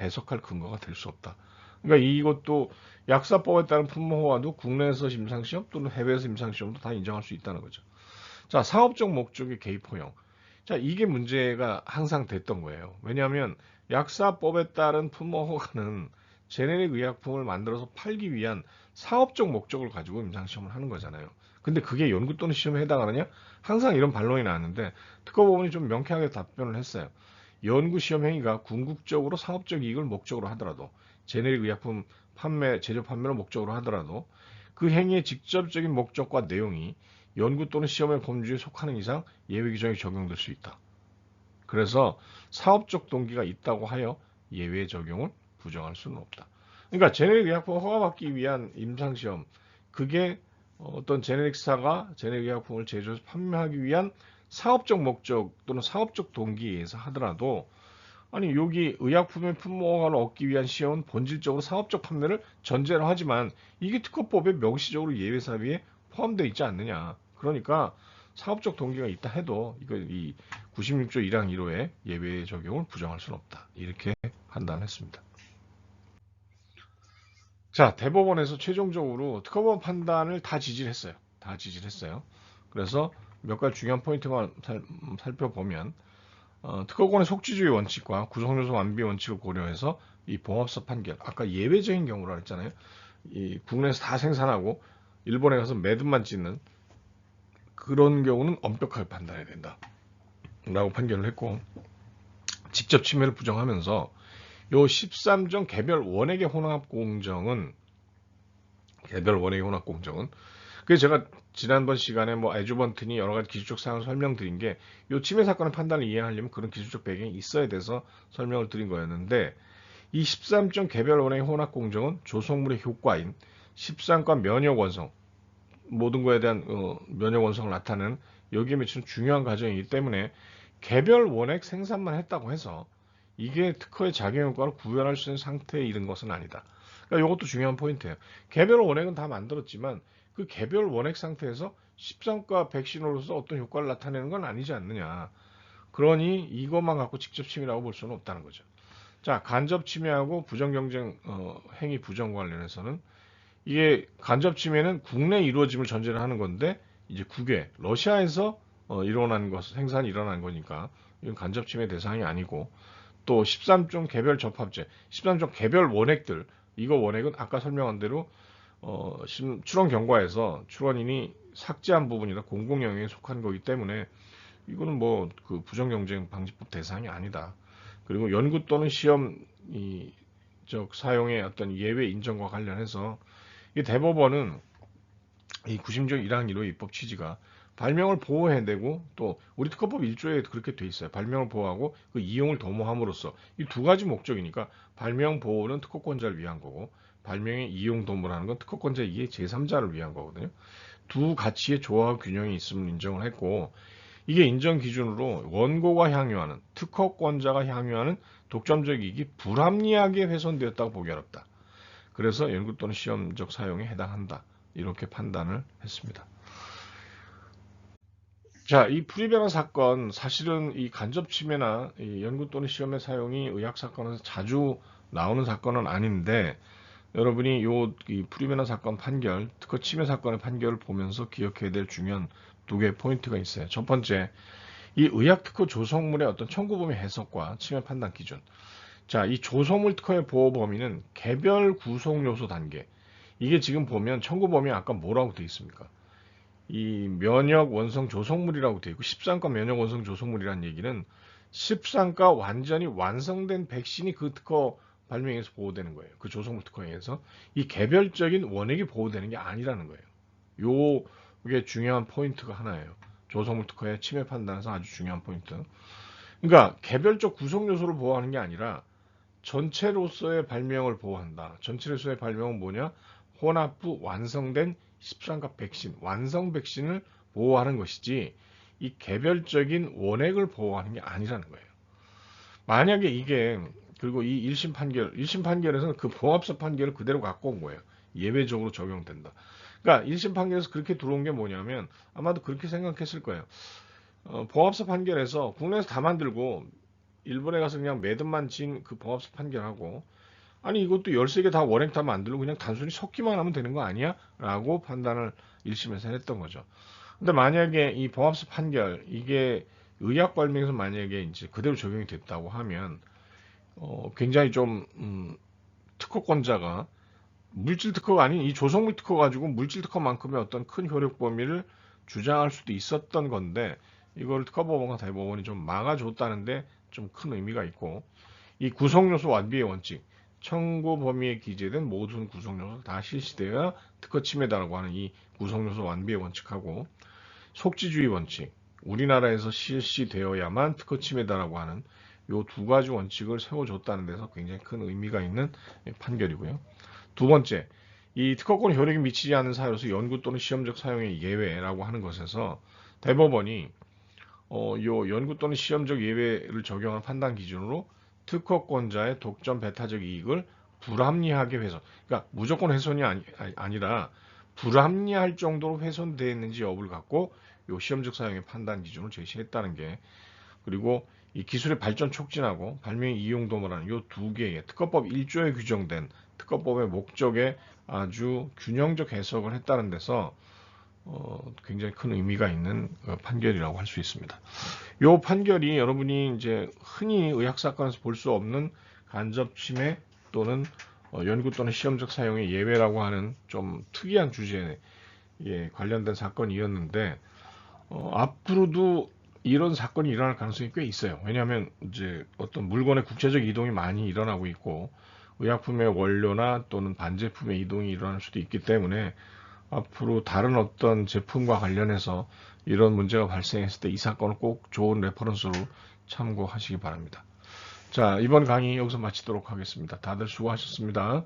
해석할 근거가 될 수 없다. 그러니까 이것도 약사법에 따른 품목 허가도 국내에서 임상시험 또는 해외에서 임상시험도 다 인정할 수 있다는 거죠. 자, 사업적 목적의 개입 허용. 자, 이게 문제가 항상 됐던 거예요. 왜냐하면 약사법에 따른 품목 허가는 제네릭 의약품을 만들어서 팔기 위한 사업적 목적을 가지고 임상시험을 하는 거잖아요. 근데 그게 연구 또는 시험에 해당하느냐? 항상 이런 반론이 나왔는데 특허법원이 좀 명쾌하게 답변을 했어요. 연구 시험 행위가 궁극적으로 상업적 이익을 목적으로 하더라도 제네릭 의약품 판매, 제조 판매를 목적으로 하더라도 그 행위의 직접적인 목적과 내용이 연구 또는 시험의 범주에 속하는 이상 예외 규정이 적용될 수 있다. 그래서 사업적 동기가 있다고 하여 예외 적용을 부정할 수는 없다. 그러니까 제네릭 의약품 허가받기 위한 임상시험, 그게 어떤 제네릭사가 제네릭 의약품을 제조해서 판매하기 위한 사업적 목적 또는 사업적 동기에 의해서 하더라도, 아니 여기 의약품의 품목을 얻기 위한 시험은 본질적으로 사업적 판매를 전제로 하지만 이게 특허법에 명시적으로 예외 사비에 포함되어 있지 않느냐. 그러니까 사업적 동기가 있다 해도 이거 이 96조 1항 1호의 예외 적용을 부정할 수는 없다. 이렇게 판단했습니다. 자, 대법원에서 최종적으로 특허법 판단을 다 지지를 했어요. 다 지지를 했어요. 그래서 몇 가지 중요한 포인트만 살펴보면, 특허권의 속지주의 원칙과 구성요소 완비 원칙을 고려해서 이 봉합사 판결, 아까 예외적인 경우라 했잖아요. 이 국내에서 다 생산하고 일본에 가서 매듭만 짓는 그런 경우는 엄격하게 판단해야 된다 라고 판결을 했고, 직접 침해를 부정하면서 요 13종 개별 원액의 혼합 공정은 그래서 제가 지난번 시간에 뭐 에주번트니 여러 가지 기술적 사항을 설명드린 게 요 침해 사건의 판단을 이해하려면 그런 기술적 배경이 있어야 돼서 설명을 드린 거였는데, 이 13종 개별 원액의 혼합 공정은 조성물의 효과인 13과 면역 원성, 모든 거에 대한 면역 원성을 나타내는 여기에 미치는 중요한 과정이기 때문에 개별 원액 생산만 했다고 해서 이게 특허의 작용 효과를 구현할 수 있는 상태에 이른 것은 아니다. 그러니까 이것도 중요한 포인트예요. 개별 원액은 다 만들었지만 그 개별 원액 상태에서 13가 백신으로서 어떤 효과를 나타내는 건 아니지 않느냐. 그러니 이것만 갖고 직접 침해라고 볼 수는 없다는 거죠. 자, 간접 침해하고 부정경쟁 행위 부정 관련해서는 이게 간접 침해는 국내에 이루어짐을 전제로 하는 건데, 이제 국외 러시아에서 일어난 것, 생산이 일어난 거니까 이건 간접 침해 대상이 아니고, 또 13종 개별 접합제, 13종 개별 원액들, 이거 원액은 아까 설명한 대로 출원 경과에서 출원인이 삭제한 부분이나 공공 영역에 속한 거기 때문에 이거는 뭐 그 부정경쟁 방지법 대상이 아니다. 그리고 연구 또는 시험 사용의 어떤 예외 인정과 관련해서 이 대법원은 이 90조 1항 1호 입법 취지가 발명을 보호해내고, 또 우리 특허법 1조에 그렇게 돼 있어요. 발명을 보호하고 그 이용을 도모함으로써 이 두 가지 목적이니까 발명 보호는 특허권자를 위한 거고, 발명의 이용 도모라는 건 특허권자 이해 제3자를 위한 거거든요. 두 가치의 조화와 균형이 있음을 인정을 했고, 이게 인정 기준으로 원고가 향유하는, 특허권자가 향유하는 독점적 이익이 불합리하게 훼손되었다고 보기 어렵다. 그래서 연구 또는 시험적 사용에 해당한다. 이렇게 판단을 했습니다. 자, 이 프리베너 사건, 사실은 이 간접 침해나 이 연구 또는 시험의 사용이 의학 사건에서 자주 나오는 사건은 아닌데, 여러분이 이 프리베너 사건 판결, 특허 침해 사건의 판결을 보면서 기억해야 될 중요한 두 개의 포인트가 있어요. 첫 번째, 이 의학 특허 조성물의 어떤 청구 범위 해석과 침해 판단 기준. 자, 이 조성물 특허의 보호 범위는 개별 구성 요소 단계. 이게 지금 보면 청구 범위 아까 뭐라고 되어 있습니까? 이 면역 원성 조성물이라고 되어 있고, 13가 면역 원성 조성물이라는 얘기는 13가 완전히 완성된 백신이 그 특허 발명에서 보호되는 거예요. 그 조성물 특허에 의해서 이 개별적인 원액이 보호되는 게 아니라는 거예요. 요게 중요한 포인트가 하나예요. 조성물 특허의 침해 판단에서 아주 중요한 포인트. 그러니까 개별적 구성 요소를 보호하는 게 아니라 전체로서의 발명을 보호한다. 전체로서의 발명은 뭐냐? 혼합부 완성된 13가 백신, 완성 백신을 보호하는 것이지 이 개별적인 원액을 보호하는 게 아니라는 거예요. 만약에 이게, 그리고 이 1심 판결에서는 그 봉합사 판결을 그대로 갖고 온 거예요. 예외적으로 적용된다. 그러니까 1심 판결에서 그렇게 들어온 게 뭐냐면 아마도 그렇게 생각했을 거예요. 봉합사 판결에서 국내에서 다 만들고 일본에 가서 그냥 매듭만 진 그 봉합사 판결하고, 아니 이것도 13개 다 원액 다 만들고 그냥 단순히 섞기만 하면 되는 거 아니야? 라고 판단을 1심에서 했던 거죠. 근데 만약에 이 봉합사 판결, 이게 의학 발명에서 만약에 이제 그대로 적용이 됐다고 하면 굉장히 좀 특허권자가 물질 특허가 아닌 이 조성물 특허 가지고 물질 특허만큼의 어떤 큰 효력 범위를 주장할 수도 있었던 건데, 이걸 특허법원과 대법원이 좀 막아줬다는데 좀 큰 의미가 있고, 이 구성요소 완비의 원칙, 청구 범위에 기재된 모든 구성 요소가 다 실시되어야 특허 침해다라고 하는 이 구성 요소 완비의 원칙하고, 속지주의 원칙, 우리나라에서 실시되어야만 특허 침해다라고 하는 요 두 가지 원칙을 세워줬다는 데서 굉장히 큰 의미가 있는 판결이고요. 두 번째, 이 특허권 효력이 미치지 않는 사유로서 연구 또는 시험적 사용의 예외라고 하는 것에서 대법원이 요 연구 또는 시험적 예외를 적용한 판단 기준으로 특허권자의 독점 배타적 이익을 불합리하게 훼손, 그러니까 무조건 훼손이 아니라 불합리할 정도로 훼손되었는지 여부를 갖고 요 시험적 사용의 판단 기준을 제시했다는 게, 그리고 이 기술의 발전 촉진하고 발명 이용 도모라는 요 두 개의 특허법 1조에 규정된 특허법의 목적에 아주 균형적 해석을 했다는 데서 굉장히 큰 의미가 있는 판결이라고 할 수 있습니다. 요 판결이 여러분이 이제 흔히 의학 사건에서 볼 수 없는 간접 침해 또는 연구 또는 시험적 사용의 예외라고 하는 좀 특이한 주제에 관련된 사건이었는데, 앞으로도 이런 사건이 일어날 가능성이 꽤 있어요. 왜냐하면 이제 어떤 물건의 국제적 이동이 많이 일어나고 있고 의약품의 원료나 또는 반제품의 이동이 일어날 수도 있기 때문에 앞으로 다른 어떤 제품과 관련해서 이런 문제가 발생했을 때 이 사건을 꼭 좋은 레퍼런스로 참고하시기 바랍니다. 자, 이번 강의 여기서 마치도록 하겠습니다. 다들 수고하셨습니다.